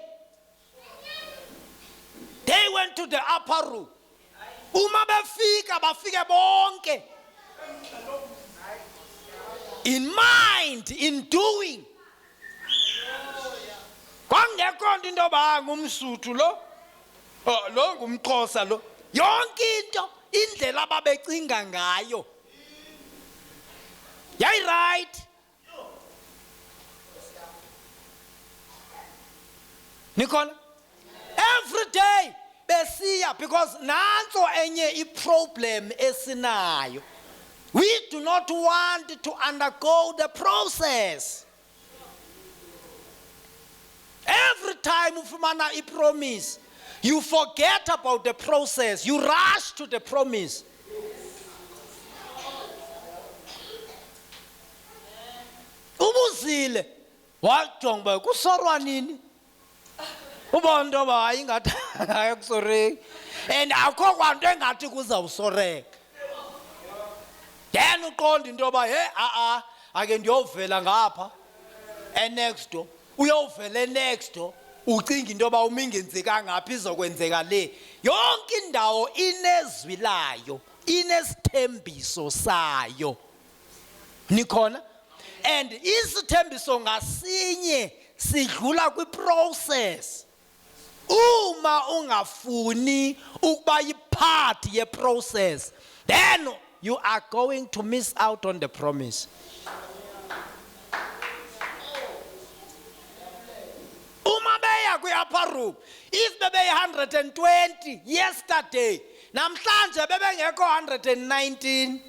they went to the upper room uma bafike bonke in mind in doing kwangekho into yoba ngumSuthu lo ngumXhosa lo yonke into indlela ababecinga ngayo yayi right nikhona every day besiya because nanso enye iproblem esinayo we do not want to undergo the process every time ufumana ipromise you forget about the process you rush to the promise ubuzile wajonga ba kusorwa nini ubonto ba ayingathi akusoreki and akho kwanto engathi kuzawusoreka then uqonda into ba ake ndiyovela ngapha next door uyovela next door ucinga into ba umingenzeka ngaphi izokwenzeka le yonke indawo inezwi layo inesithembiso sayo nikhona and isithembiso ngasinye sidlula kwiprocess uma ungafuni ukuba yipart yeprocess then you are going to miss out on the promise uma beya kwi-upper room if bebe 120 yesterday namhlanje bebengekho 119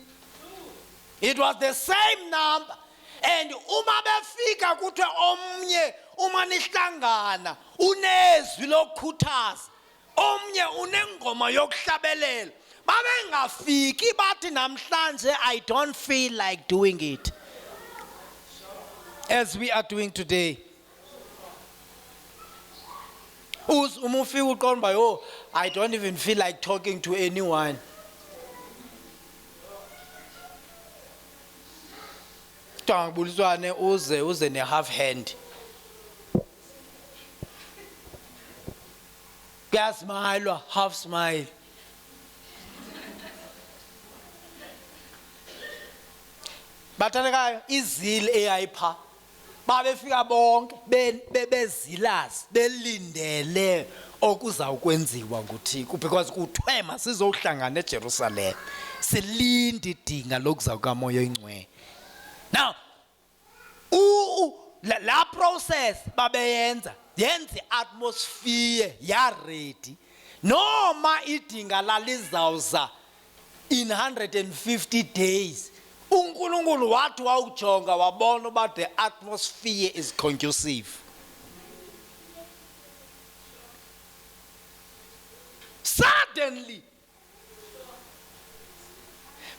it was the same number and uma befika kuthiwe omnye uma nihlangana unezwi lokukhuthaza omnye unengoma yokuhlabelela babengafiki bathi namhlanje I don't feel like doing it as we are doing today uma ufika uqonda I don't even feel like talking to anyone Tangubuliswane uze ne half hand kuyasmayilwa half smile bathandekayo izili eyayipha babefika bonke bezilazi belindele okuzawukwenziwa nguThixo because kuthiwe masizohlangana eJerusalem silinde idinga lokuza kamoya oyingcwele now la process babeyenza yenze atmosphere ya ready noma idinga lalizawuza in 150 days. uNkulunkulu wathi wawujonga wabona uba the atmosphere is conducive. Suddenly,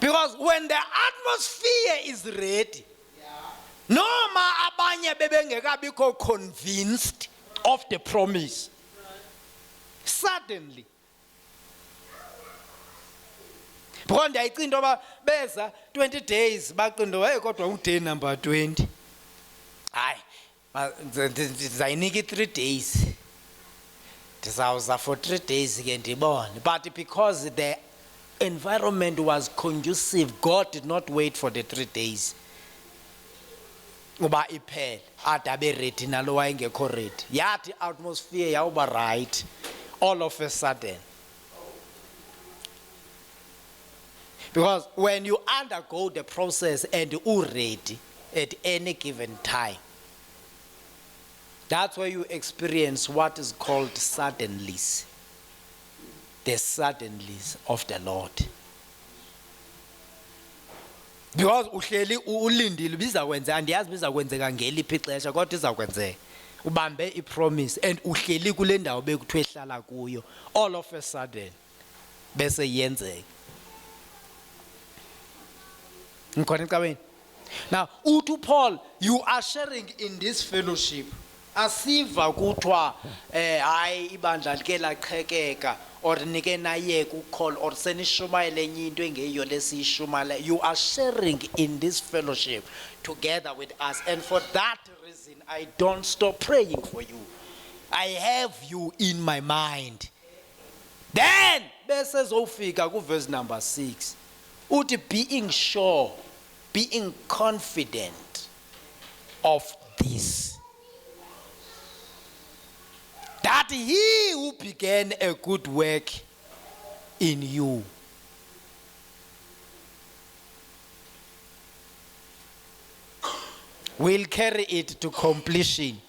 because when the atmosphere is ready, noma abanye bebengekabikho convinced of the promise, suddenly, because ndiyayicinga into yoba beza 20 days bacinga hey kodwa uday number 20 hayi ndizayinika 3 days ndizawuza for 3 days ke ndibone. But because the environment was conducive, God did not wait for the 3 days uba iphele ade abe ready nalo wayengekho ready. Yathi atmosphere yawuba right all of a sudden. Because when you undergo the process and you're ready at any given time, that's where you experience what is called suddenlies. The suddenlies of the Lord. Because uhleli ulindile bizakwenza andiyazi bizakwenzeka ngeliphi ixesha kodwa izakwenzeka. Ubambe ipromise and uhleli kule ndawo bekuthiwe ehlala kuyo, all of a sudden bese yenzeka. Now, utu Paul, you are sharing in this fellowship. Asiva kuthiwa hayi ibandla like laqhekeka or nike naye kucall or senishumayele enye into engeyiyo lesiyishumayele. You are sharing in this fellowship together with us, and for that reason I don't stop praying for you. I have you in my mind. Then bese zofika ku verse number 6. Uthi being sure, being confident of this, that he who began a good work in you will carry it to completion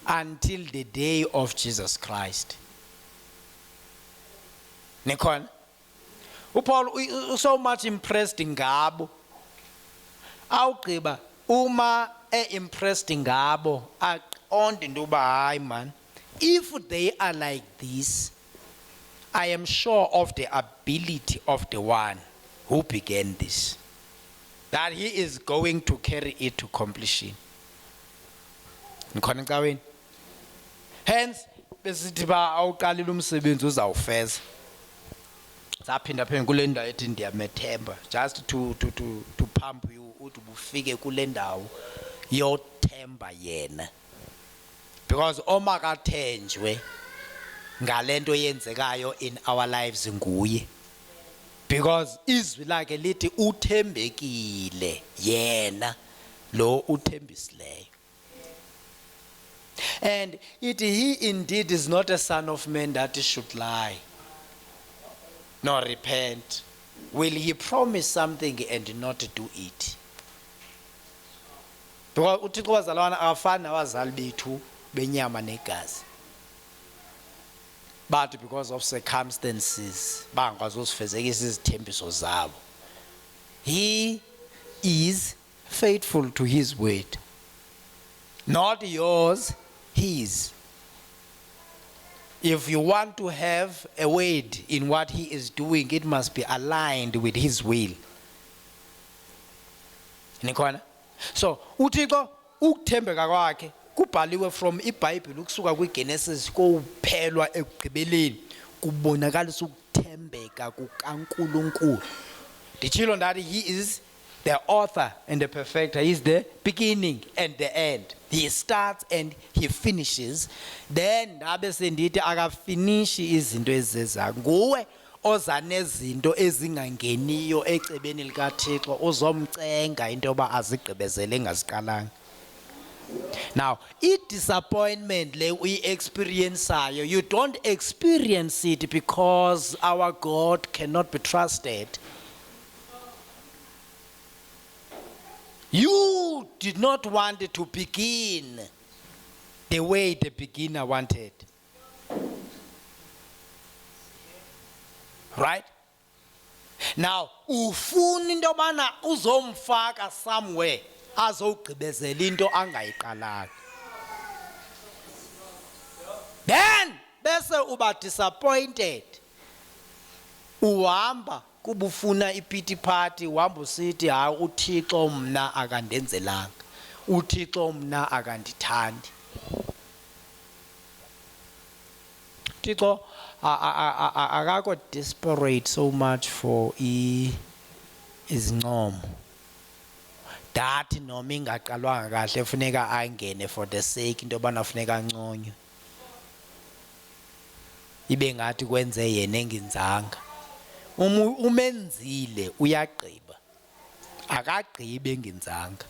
until the day of Jesus Christ. Nikon? uPaul so much impressed ngabo awugqiba uma impressed ngabo aqonde into yoba hayi man, if they are like this, I am sure of the ability of the one who began this, that he is going to carry it to completion. Nikhona ecaweni? Hence besithi ba awuqalile umsebenzi uzawufeza. Zaphinda kule ndawo ethi ndiyamethemba, just to pump you uthi bufike kule ndawo yothemba yena, because omakathenjwe ngalento yenzekayo in our lives nguye, because izwi lakhe lithi uthembekile yena lo uthembisileyo. And he indeed is not a son of man that he should lie nor repent. Will he promise something and not do it? Because uThixo wazalwana akafani nabazali bethu benyama negazi, but because of circumstances bangakwazi usifezekisa izithembiso zabo. He is faithful to his word, not yours, his. If you want to have a word in what he is doing, it must be aligned with his will. Nikhona? So uThixo ukuthembeka kwakhe kubhaliwe from iBhayibheli ukusuka kwiGenesis kophelwa ekugqibeleni kubonakalisa ukuthembeka kukaNkulunkulu. Ditshilo that he is the author and the perfecter. He is the beginning and the end. He starts and he finishes. Then ndabe sendithi akafinishi izinto ezizezayo. Nguwe oza nezinto ezingangeniyo ecebeni likaThixo uzomcenga into yoba azigqibezele engaziqalanga. Now, disappointment le we experience, you don't experience it because our God cannot be trusted. You did not want to begin the way the beginner wanted. Right? Now, ufuna into yobana uzomfaka somewhere azogqibezela into angayiqalanga. Then bese uba disappointed. Uhamba kuba ufuna ipity party, uhamba usithi hayi uThixo mna akandenzelanga. uThixo mna akandithandi. uThixo akakho desperate so much for izincomo. That noma ingaqalwanga kahle funeka angene for the sake into yobana funeka anconywe. Ibe ngathi kwenze yena engenzanga. Umenzile uyagqiba. Akagqibe engenzanga.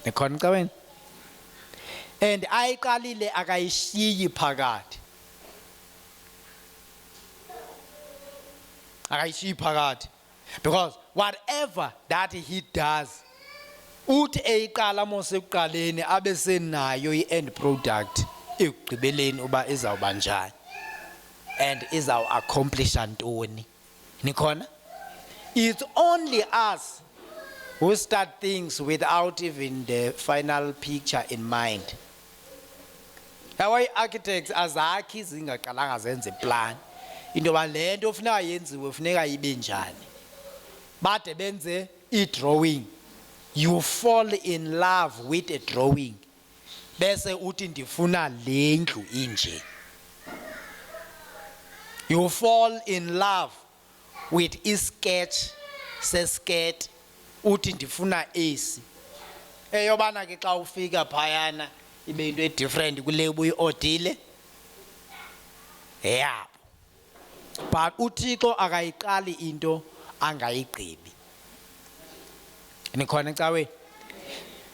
Ekhona cha wena? And ayiqalile akayishiyi phakathi. Akayishiyi phakathi. Because whatever that he does, uthi eyiqala mose ekuqaleni abe senayo i-end product ekugqibeleni uba izawuba njani and izawu accomplisha ntoni. Nikhona? It's only us who start things without even the final picture in mind. Why architects azakhi zingaqalanga zenze plan into ba lento ufuna yenziwe ufuneka ibe njani. Bade benze i-drawing. You fall in love with a drawing. Bese uthi ndifuna le ndlu inje. You fall in love with isketch seskirt uthi ndifuna esi. Eyobana ke xa ufika phayana ibe into different kule ubuyi-odile. Yeah. But uThixo akayiqali into angayigqibi. Nikhona cawe?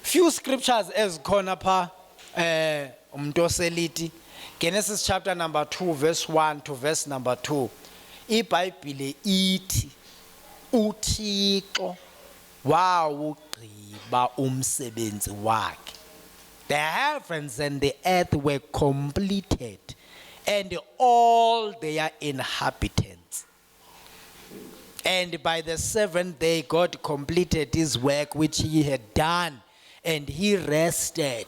Few scriptures ezikhona pha umuntu oselithi Genesis chapter number 2 verse 1 to verse number 2. IBhayibhile ithi uThixo wawugqiba umsebenzi wakhe. The heavens and the earth were completed and all their inhabitants. And by the seventh day God completed his work which he had done, and he rested.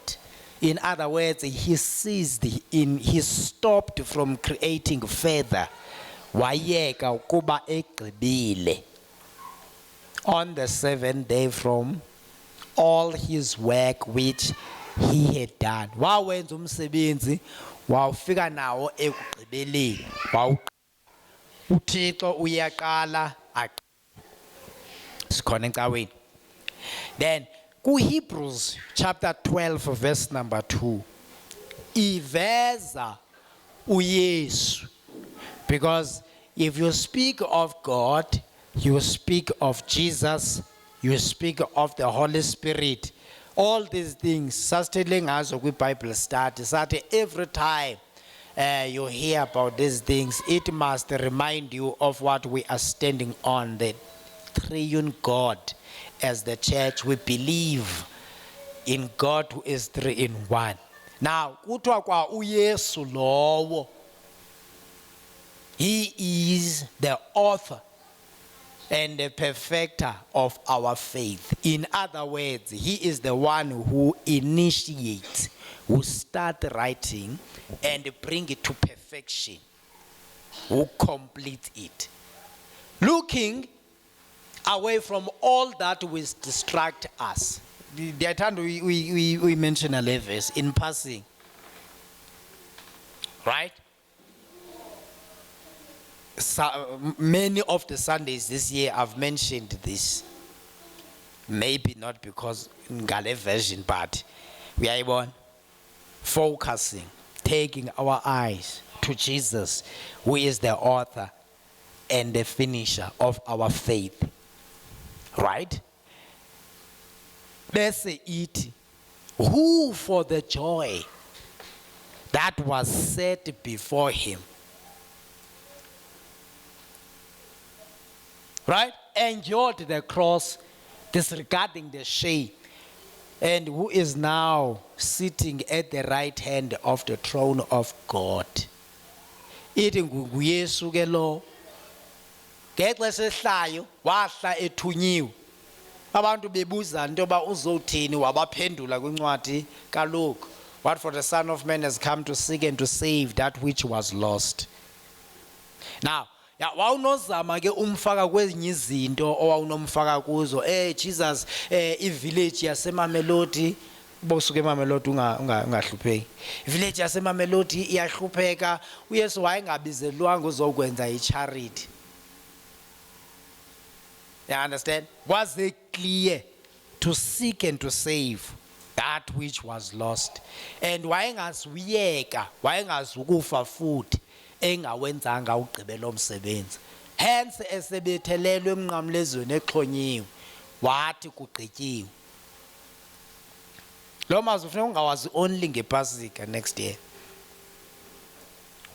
In other words, he ceased, he stopped from creating further. Wayeka ukuba egqibile. On the seventh day from all his work which he had done. Wawenza umsebenzi wawufika nawo ekugqibeleni. uThixo uyaqala sikhona ecaweni. Then Hebrews chapter 12 verse number 2 iveza uYesu, because if you speak of God, you speak of Jesus, you speak of the Holy Spirit, all these things sasithele ngazo kwiBible study sathi every time you hear about these things, it must remind you of what we are standing on, the triune God. As the church, we believe in God who is 3 in 1. Now, kuthiwa kwa uYesu lowo, he is the author and the perfecter of our faith. In other words, he is the one who initiates, who start writing and bring it to perfection, who complete it. Looking away from all that will distract us. The time we mention a verse in passing, right? So, many of the Sundays this year I've mentioned this. Maybe not because in Gale version, but we are on focusing, taking our eyes to Jesus, who is the author and the finisher of our faith. Right? Let's eat. Who for the joy that was set before him, right, endured the cross, disregarding the shame, and who is now sitting at the right hand of the throne of God. Ithi nguYesu ke lo ngexesha ehlayo wahla ethunyiwe. Abantu bebuza into ba uzothini wabaphendula kwincwadi kaLuke. What for the Son of Man has come to seek and to save that which was lost. Now, wawunozama ke umfaka kwezinye izinto owawunomfaka kuzo. Jesus village yaseMamelodi bosuke eMamelodi ungahlupheki. Village yaseMamelodi iyahlupheka. uYesu wayengabizelwanga uzokwenza icharity. You understand? Was it clear to seek and to save that which was lost? And wayengazuyeka, wayengazukufa futhi engawenzanga ugqibelo umsebenzi. Hence esebethelelwe emnqamlezweni exhonyiwe wathi kugqityiwe. Lo mazwi ufuna ungawazi only ngePasika next year.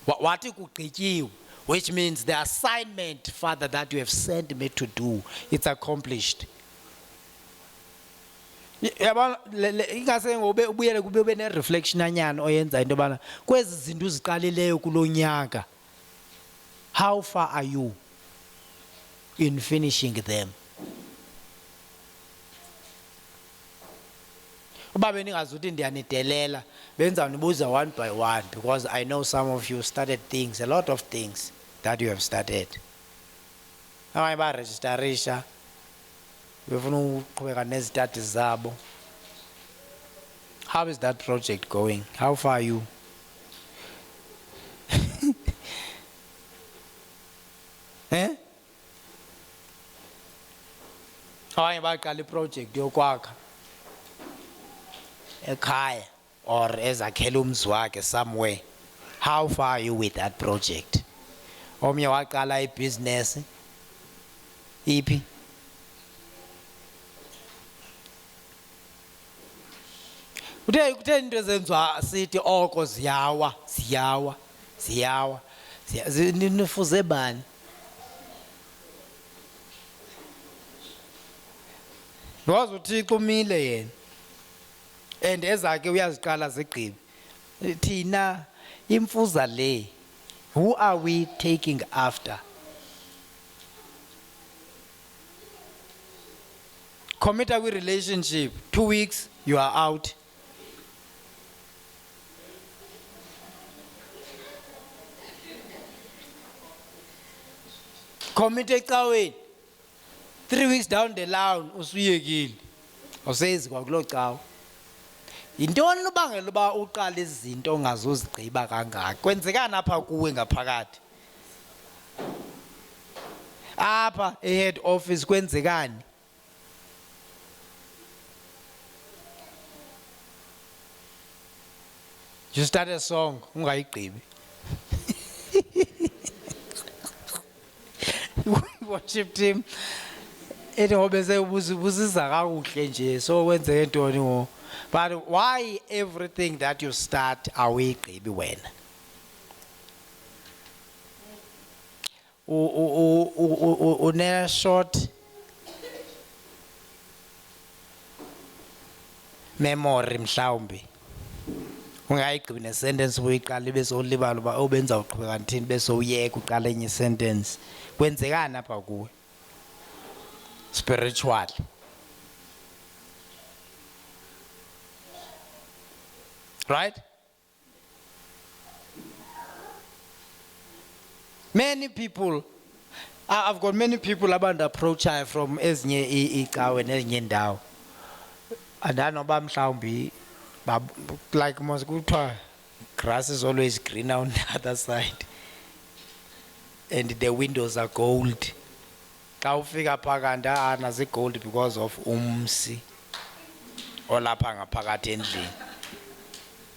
Wathi kugqityiwe, which means the assignment, Father, that you have sent me to do, it's accomplished. Yabona ingase ngobe ubuyele kube ube ne reflection anyana oyenza into bana kwezi zinto uziqalileyo kulonyaka, how far are you in finishing them? Uba beningazuthi ndiyanidelela benza nibuza one by one, because I know some of you started things, a lot of things that you have started. Abanye baregisterisha befuna uqhubeka nezitati zabo. How is that project going? How far are you? Abanye baqala iproject yokwakha ekhaya or ezakhela umzi wakhe somewhere. How far are you with that project? Omnye waqala ibusiness iphi? Kuthe into ezenziwa sithi oko ziyawa nifuze bani? Wazi uThixo umile yena, and ezake uyaziqala zigqibe. Thina imfuza le, who are we taking after? Commit a relationship, 2 weeks you are out. Commit ecaweni, 3 weeks down the line usuyekile awusezi kwakulo cawa. Yintoni ubangela uba uqala izinto ongazozigqiba kangaka? Kwenzekani apha kuwe ngaphakathi? Apha head office kwenzekani? You start a song ungayigqibi. Worship team ethi ngobe sebuzisa kakuhle nje so wenzeke ntoni ngo. But why everything that you start awuyigqibi wena? Une short memory mhlawumbe. Ungayigqibi ne sentence uyiqala bese ulibala uba obenza uqhubeka kanti bese uyeka uqala enye sentence. Kwenzekani apha kuwe? Spiritually. Right? Many people, I've got many people about approach from ezinye icawe nezinye indawo. Andanoba mhlawumbi like mos kuthiwa grass is always greener on the other side. And the windows are gold. Xa ufika phakanda nazi gold because of umsi olapha ngaphakathi endlini.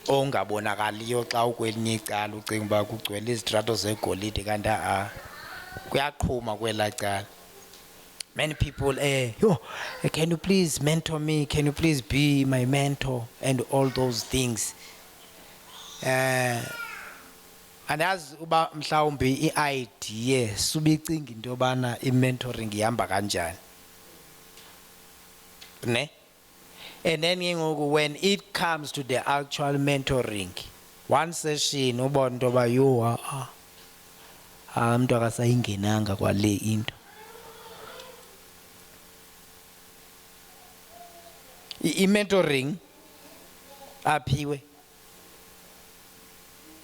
Ongabonakaliyo xa ukwelinye icala ucinga uba kugcwele izitrato zegolide kanti kuyaqhuma kwela cala. Many people can you please mentor me? Can you please be my mentor? And all those things. And as uba mhlawumbi i-idea subicinga into yobana i-mentoring ihamba kanjani. Ne? And then when it comes to the actual mentoring, one session ubona into yoba yho umntu akasayingenanga kwale into. I-mentoring aphiwe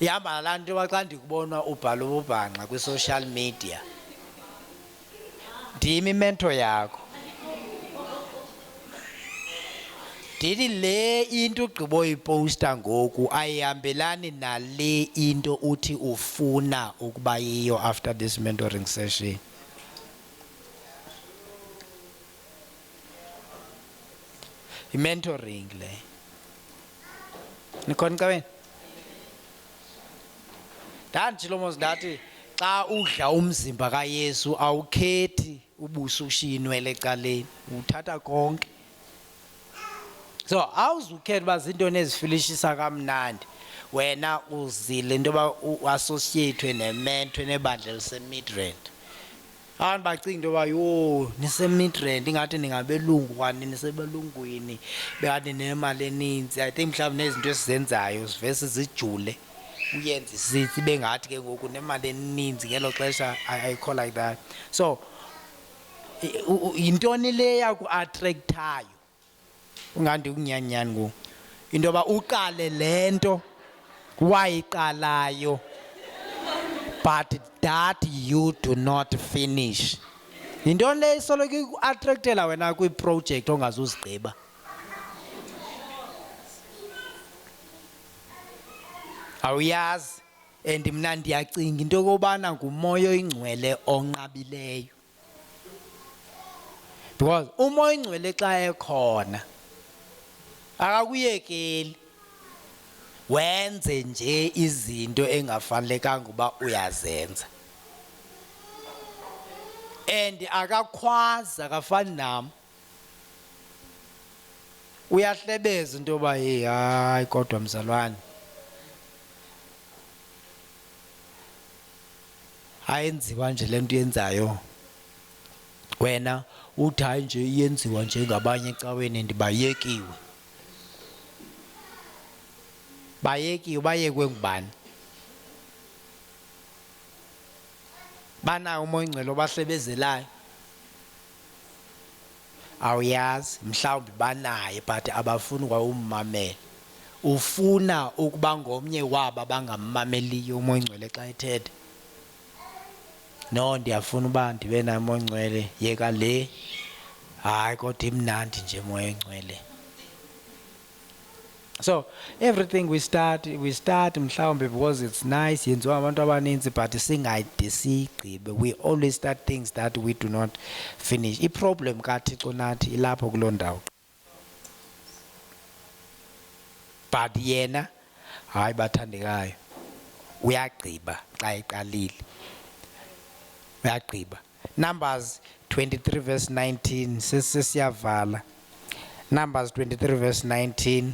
ihamba laa nto xa ndikubona ubhala ububhanxa kwi-social media ndim imento yakho ndithi le into ugqiba uyipowusta ngoku ayihambelani nale into uthi ufuna ukuba yiyo after this mentoring session. I-mentoring le nikhona caweni ndanditshilo mos ndathi xa udla umzimba kaYesu awukhethi ubuso ushinwele ecaleni uthatha konke. So awuzukhetha uba zintoni ezifilishisa kamnandi wena uzile into yoba uassociate nemento nebandla lise-Midrand. Abantu bacinga into yoba yho nise-Midrand ingathi ningabelungu kwani nisebelungwini bekanti nemali eninzi. I think mhlawumbi nezinto esizenzayo zivese zijule uyenze isithi bengathi ke ngoku nemali eninzi ngelo xesha ayikho like that. So yintoni le yaku-attractayo ungandi ukunyanyani ngoku into yoba uqale le nto wayiqalayo but that you do not finish. Yintoni le isoloko iku-attractela wena kwiiprojekthi ongazuzigqiba? Awuyazi. And mna ndiyacinga into yokobana ngumoya oyingcwele onqabileyo, because umoya oyingcwele xa ekhona akakuyekeli wenze nje izinto engafanelekanga uba uyazenza, and akakhwazi akafani nam. Uyahlebeza into yoba hayi kodwa mzalwane ayenziwa nje le nto yenzayo, wena uthi hayi nje iyenziwa njengabanye ecaweni ndibayekiwe. Bayekiwe bayekwe ngubani? Banayo umoya oyingcwele obahlebezelayo? Awuyazi, mhlawumbi banaye but abafuni kwa ummamela. Ufuna ukuba ngomnye wabo abangammameliyo umoya oyingcwele xa ethetha? No, ndiyafuna uba ndibe nayo umoya oyingcwele, yeka le hayi kodwa imnandi nje umoya oyingcwele. So everything we start mhlawumbi because it's nice yenziwa abantu abaninzi but singade sigqibe. We always start things that we do not finish. I-problem kaThixo nathi ilapho kuloo ndawo, but yena hayi bathandekayo uyagqiba xa eqalile, uyagqiba. Numbers 23 verse 19 sesiyavala. Numbers 23 verse 19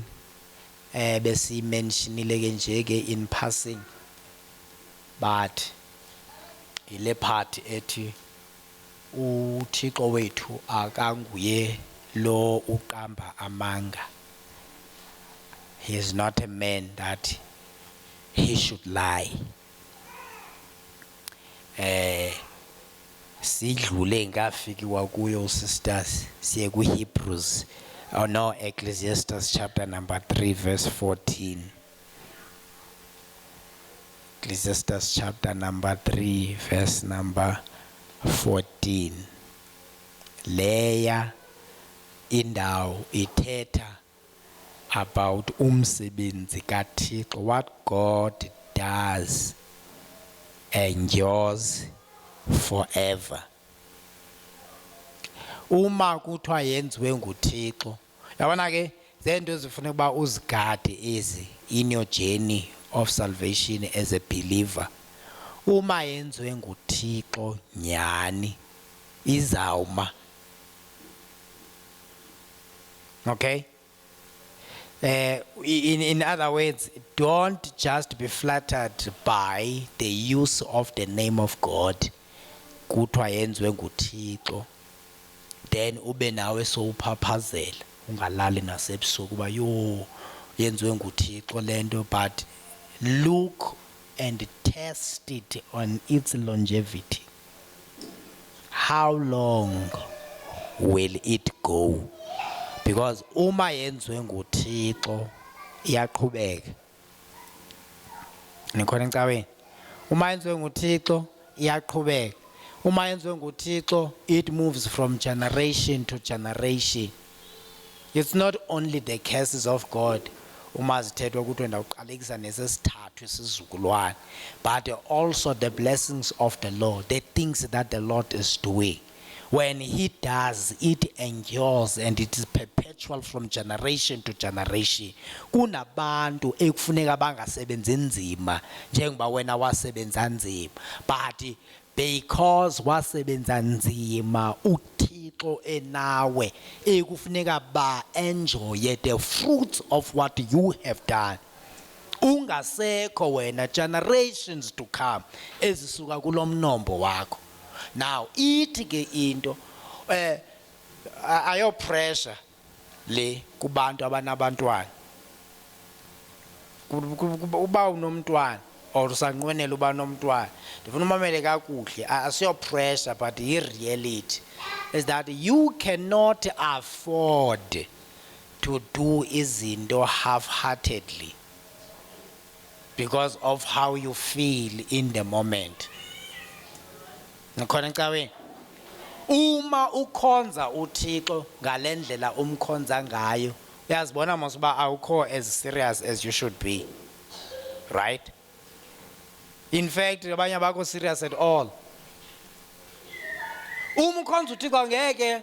besimentionile ke nje ke in passing, but ile part ethi uThixo wethu akanguye lo uqamba amanga. He is not a man that he should lie. Sidlule ngafikiwa kuyo sisters, siye ku-Hebrews, oh no, Ecclesiastes chapter number 3 verse 14. Ecclesiastes chapter number 3 verse number 14. Leya indawo ithetha about umsebenzi kaThixo, what God does endures forever. Uma kuthiwa yenziwe nguThixo, yabona ke zento ezifuna ukuba uzigade ezi in your journey of salvation as a believer. Uma yenziwe nguThixo nyani izawuma. Okay? In other words, don't just be flattered by the use of the name of God. Kuthiwa yenziwe nguThixo, then ube nawe sowuphaphazela ungalali nasebusuku ba yo yenziwe nguThixo lento, but look and test it on its longevity. How long will it go? Because uma yenziwe nguThixo iyaqhubeka. Nikhona ecaweni? Uma yenziwe nguThixo iyaqhubeka. Uma yenziwe nguThixo, it moves from generation to generation. It's not only the curses of God, uma zithethwa ukuthi wena uqalekisa nesesithathu isizukulwane, but also the blessings of the Lord, the things that the Lord is doing. When he does, it endures and it is perpetual from generation to generation. Kunabantu ekufuneka bangasebenzi nzima njengoba wena wasebenza nzima, but because wasebenza nzima uThixo enawe ekufuneka ba enjoy the fruits of what you have done. Ungasekho wena generations to come ezisuka kulomnombo wakho. Now ithi ke into ayo pressure le kubantu abanabantwana. Uba unomntwana or usanqwenela uba nomntwana, ndifuna umamele kakuhle, asiyo pressure but yi reality is that you cannot afford to do izinto half-heartedly because of how you feel in the moment. Ngikhona ecaweni? Uma ukhonza uThixo ngalendlela umkhonza ngayo, uyazibona mos uba awukho as serious as you should be. Right? In fact, abanye abakho serious at all. Uma ukhonza uThixo ngeke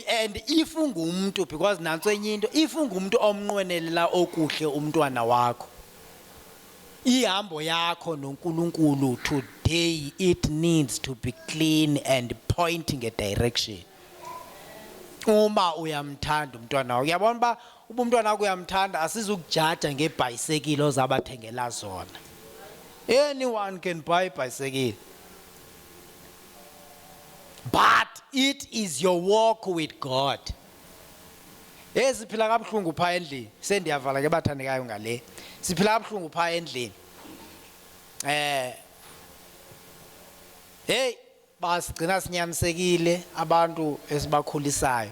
and if ungumuntu, because nanso enye into, if ungumuntu omnqwenelela okuhle umntwana wakho, ihambo yakho noNkulunkulu today, it needs to be clean and pointing a direction. Uma uyamthanda umntwana wakho, uyabona ba umntwana wakho uyamthanda, asizukujaja ngebhayisekile ozabathengela zona. Anyone can buy a bicycle. But it is your walk with God. Siphila kabuhlungu pha endlini. Sendiyavala ke bathandekayo ngale. Siphila kabuhlungu pha endlini. Hey, basigcina sinyanisekile abantu esibakhulisayo.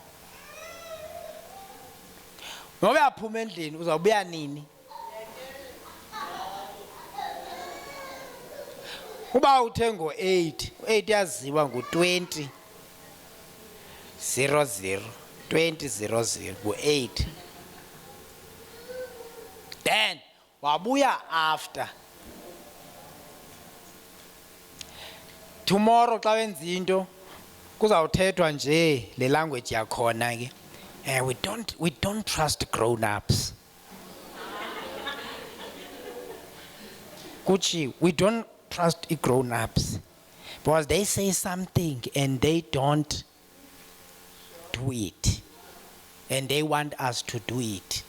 Ngoba yaphuma endlini uzawubuya nini? Uba uthengo 8, 8 yaziwa ngo20 00 2000 ku8. Then wabuya after. Tomorrow xa wenza into kuzawuthethwa nje le language yakhona ke. We don't trust grown-ups. Kuchi, we don't trust grown-ups because they say something and they don't do it, and they want us to do it.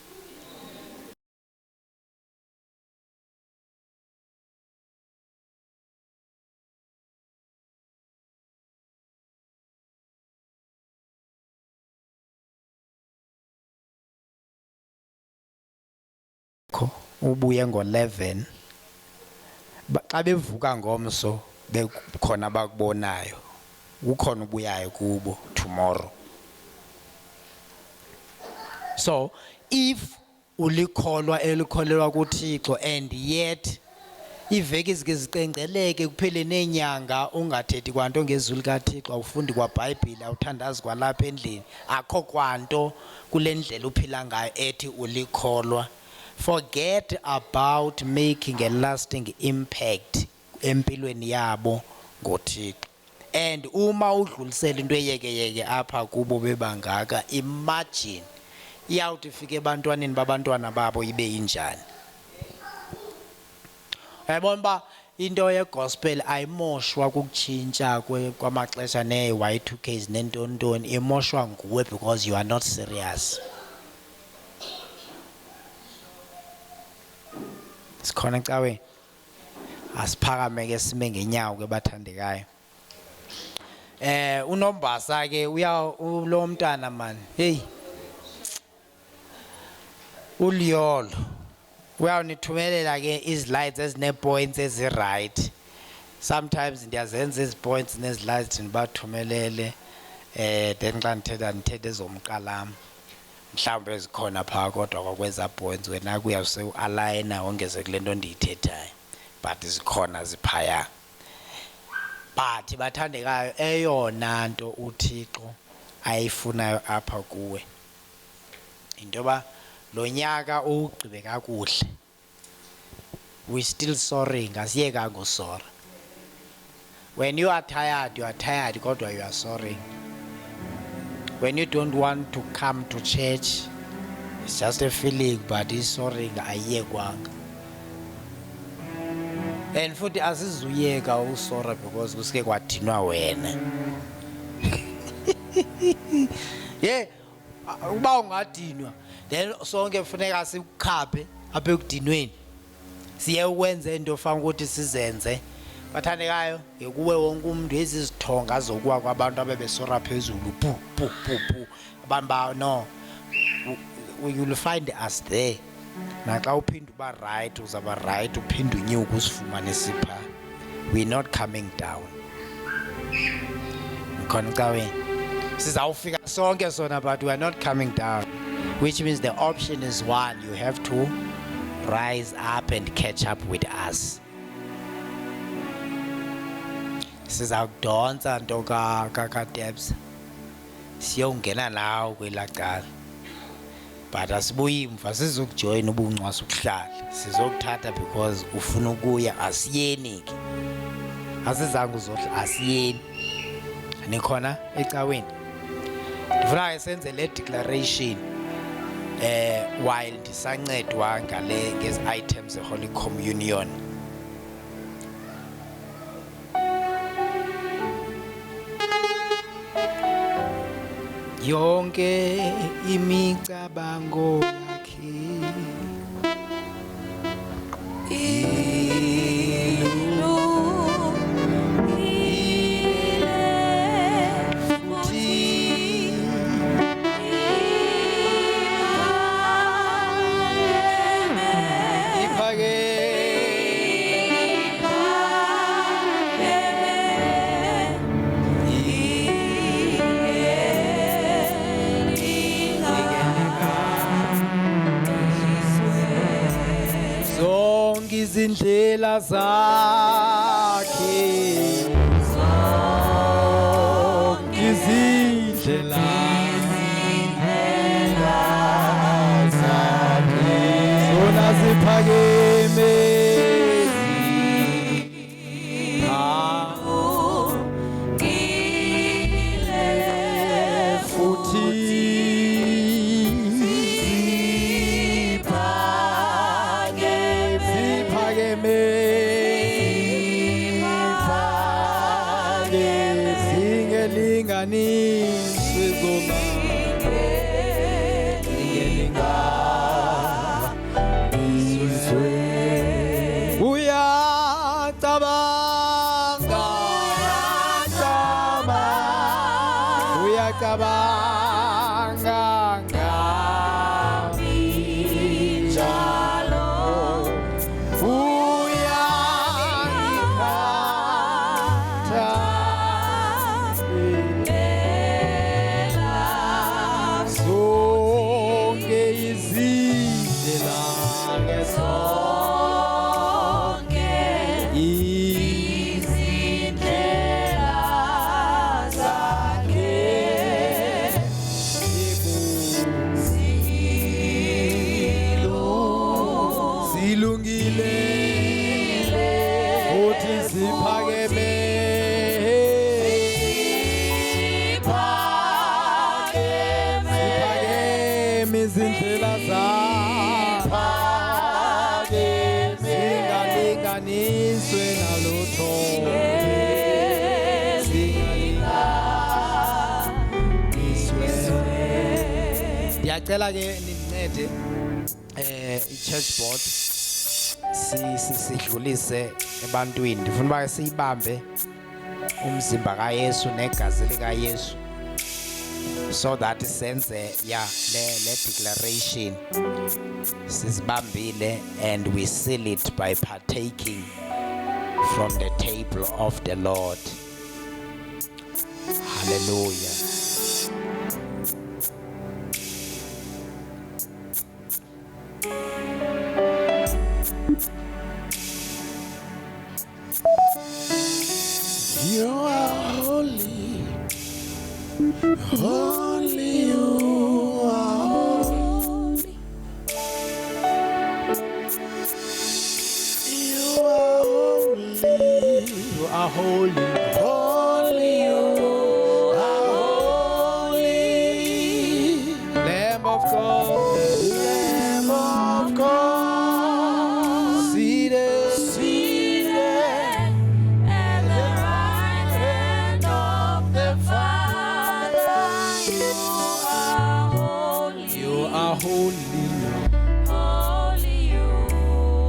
Ubuye ngo11 xa bevuka ngomso bekhona bakubonayo, ukhona ubuyayo kubo tomorrow. So if ulikholwa elikholelwa kuThixo and yet iveki zikengceleke kuphele nenyanga ungathethi kwanto ngezulu kaThixo, awufundi kwaBhayibheli, awuthandazi kwalapha endlini, akho kwanto kule ndlela uphila ngayo ethi ulikholwa, forget about making a lasting impact empilweni yabo ngoThixo. And uma udlulisela into eyekeyeke apha kubo bebangaka, imagine iyawuthi ifike ebantwaneni babantwana babo ibe injani. Uyabona ba into yegospel ayimoshwa kukutshintsha kwamaxesha nee-Y2Ks nentontoni, imoshwa nguwe because you are not serious. Sikhona ecaweni, asiphakame ke sime ngenyawo ke bathandekayo. UNombasa ke uya lo mntana man, hey Ulyolo uyawunithumelela ke izilides ezine-points ezi-right. Sometimes ndiyazenza ezi-points nezi-lides ndibathumelele then xa ndithetha ezomqalam mhlawumbe ezikhona phaa kodwa kwakweza points wena kuyawuse u-aligna wongeze kule nto ndiyithethayo but zikhona ziphaya. But bathandekayo eyona nto uThixo ayifunayo apha kuwe into yoba lo nyaka ugqibe kakuhle. We still sorry, ngasiyekanga usora. When you are tired kodwa you are sorry. When you don't want to come to church, it's just a feeling but sorry ayiyekwanga. And futhi asizuyeka usora because kusike kwadinwa wena. Yeah, uba ungadinwa then sonke kufuneka sikukhaphe apha ekudinweni siye ukwenza into ofana ukuthi sizenze. Bathandekayo ngekuwe wonke umuntu ezizithonga zokuwa kwabantu abebesora phezulu pu abantu ba no, you will find us there. Naxa uphinda uba right uzaba right uphinda unyuka usifumane sipha. We not coming down. Ngikhona caweni sizawufika sonke sona but we are not coming down, which means the option is one, you have to rise up and catch up with us. Sizawudonsa nto ka-Debs siyongena nawo kwelaa cala but asibuyi mva sizokujoyina ubuncwasa ukuhlala sizokuthatha because ufuna ukuya. Asiyeni ke asizange uzohla asiyeni. Nikhona ecaweni ndifuna ke senze le declaration while ndisancedwa ngezi items ze-Holy Communion. Yonke imicabango yakhe izindlela zakhe zonke izindlela zakhe zona ziphakeme Ndiyacela ke nincede i-church board sidlulise ebantwini. Ndifuna uba siyibambe umzimba kaYesu negazi likaYesu so that sense le declaration sizibambile, and we seal it by partaking from the table of the Lord. Hallelujah. You are holy, holy you are holy. You are holy, You are holy. holy you are holy. Lamb of God, Lamb of God, seated. seated At the right hand of the Father, you are holy. You are holy. Holy, you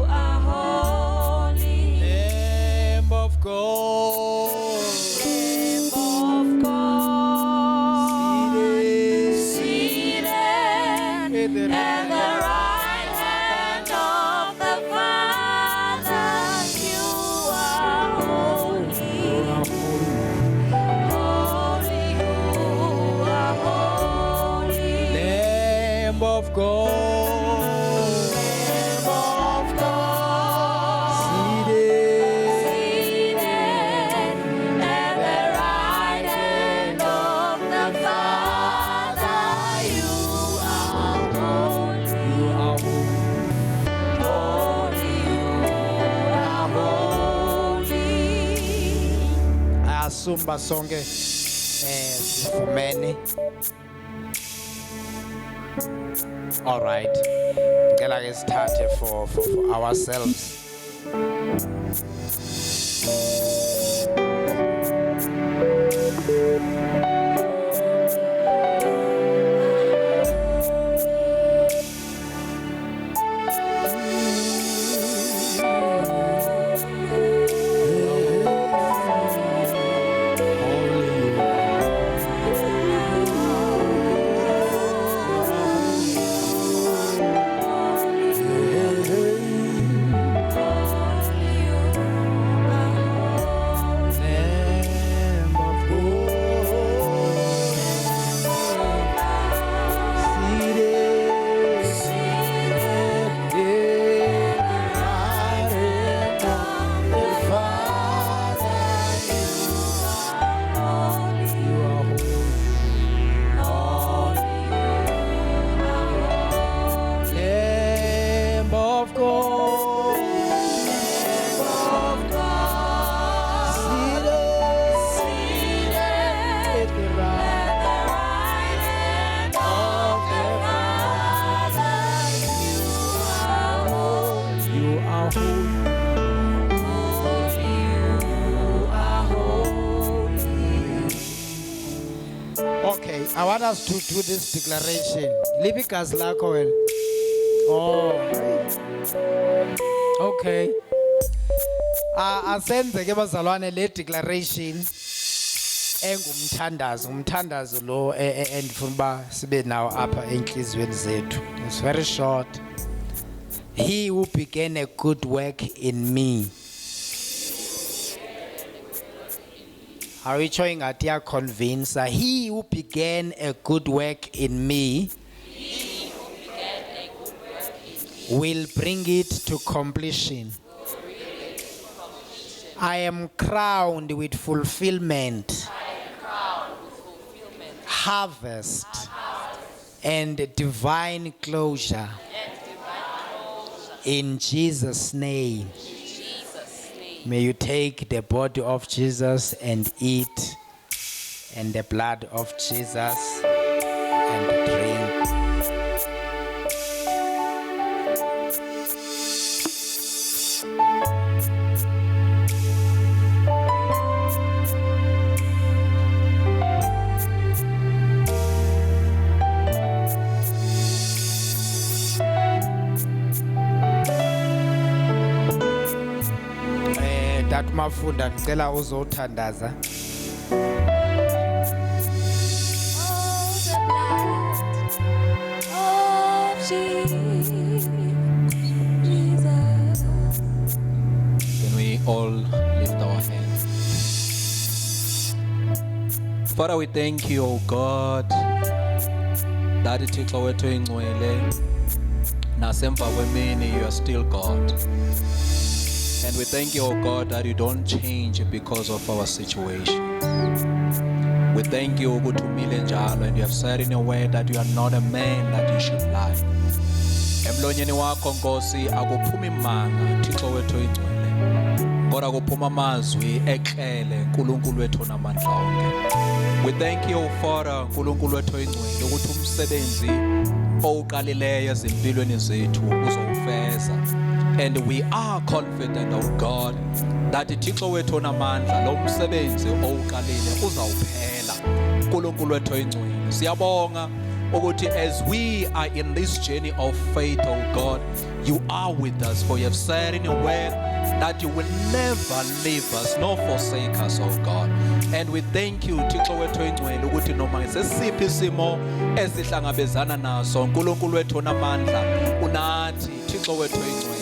are holy. Lamb of God, Lamb of God, seated at the at the right hand of the Father, you are holy. Holy, you are holy. Lamb of God, Lamb of God, seated. Seated at the right hand of the Father, you are holy. You are Holy, you are holy. asumba sonke sifumene. All right. Ngela ke sithathe for ourselves. Lamb of God, seated. You are Lamb of God, seated at the right You are holy. Okay, I want us to do this declaration. Libi gazi lakho wena. Oh. Okay. Asenze ke bazalwane le declaration engumthandazo, umthandazo lo endifuna uba sibe nawo apha enhlizweni zethu. It's very short. He who began a good work in me. Are we showing that you are convinced? He who began a good work in me will bring it to completion. I am crowned with fulfillment, harvest, and divine closure. In Jesus' name. May you take the body of Jesus and eat, and the blood of Jesus and drink. That mafunda ngicela uzothandaza. Oh, the Jesus. Can we all lift our hands? Father, we thank you, O God, that Thixo wethu ingcwele nasemva kwemini you are still God. And we thank you, O God, that you don't change because of our situation. We thank you, ukuthi umile njalo, and you have said in your word that you are not a man that you should lie. Emlonyeni wakho Nkosi akuphumi imanga Thixo wethu ingcwele, kodwa kuphuma amazwi eklele uNkulunkulu wethu namandla onke. We thank you, Father, uNkulunkulu wethu ingcwele, ukuthi umsebenzi owuqalileyo ezimpilweni zethu uzowufeza. And we are confident, oh God, that Thixo wethu namandla lo msebenzi owuqalile uzawuphela. uNkulunkulu wethu ingcwele, siyabonga ukuthi as we are in this journey of faith, oh God, you are with us, for you have said in your word that you will never leave us nor forsake us, oh God. And we thank you, Thixo wethu ingcwele, ukuthi noma ngesiphi isimo esihlangabezana naso, uNkulunkulu wethu namandla unathi Thixo wethu ingcwele.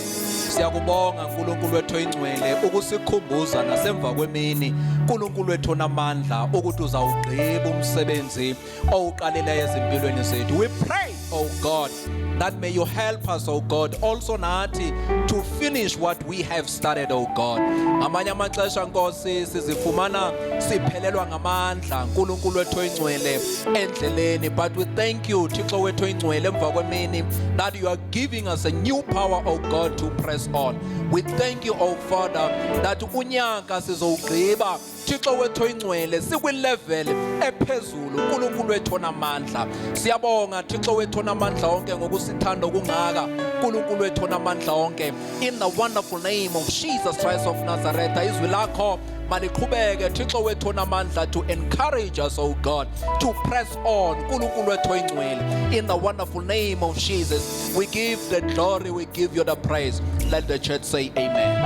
Siyakubonga uNkulunkulu wethu ingcwele ukusikhumbuza nasemva kwemini uNkulunkulu wethu namandla ukuthi uzawugqiba umsebenzi owuqaleleyo ezimpilweni zethu. We pray, oh God, that may you help us, oh God, also nathi to finish what we have started, oh God. Ngamanye amaxesha Nkosi sizifumana siphelelwa ngamandla uNkulunkulu wethu ingcwele endleleni, but we thank you Thixo wethu ingcwele emva kwemini that you are giving us a new power, oh God, to press on. We thank you, oh Father, that unyaka sizowugqiba Thixo wethu ingcwele sikwilevel ephezulu uNkulunkulu wethu namandla. Siyabonga Thixo wethu namandla onke ngokusithanda okungaka uNkulunkulu wethu namandla onke, in the wonderful name of Jesus Christ of Nazareth. Izwi lakho maliqhubeke Thixo wethu namandla to encourage us, oh God, to press on uNkulunkulu wethu ingcwele, in the wonderful name of Jesus. We give the glory, we give you the praise. Let the church say amen.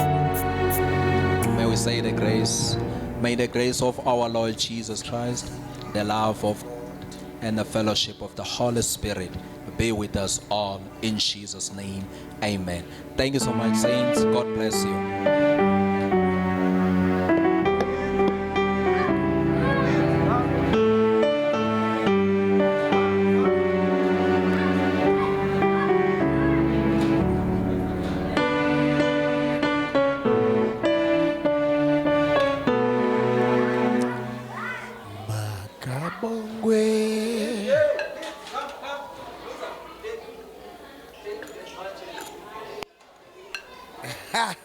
May we say the grace. May the grace of our Lord Jesus Christ, the love of God, and the fellowship of the Holy Spirit be with us all in Jesus' name. Amen. Thank you so much, saints. God bless you. Ha!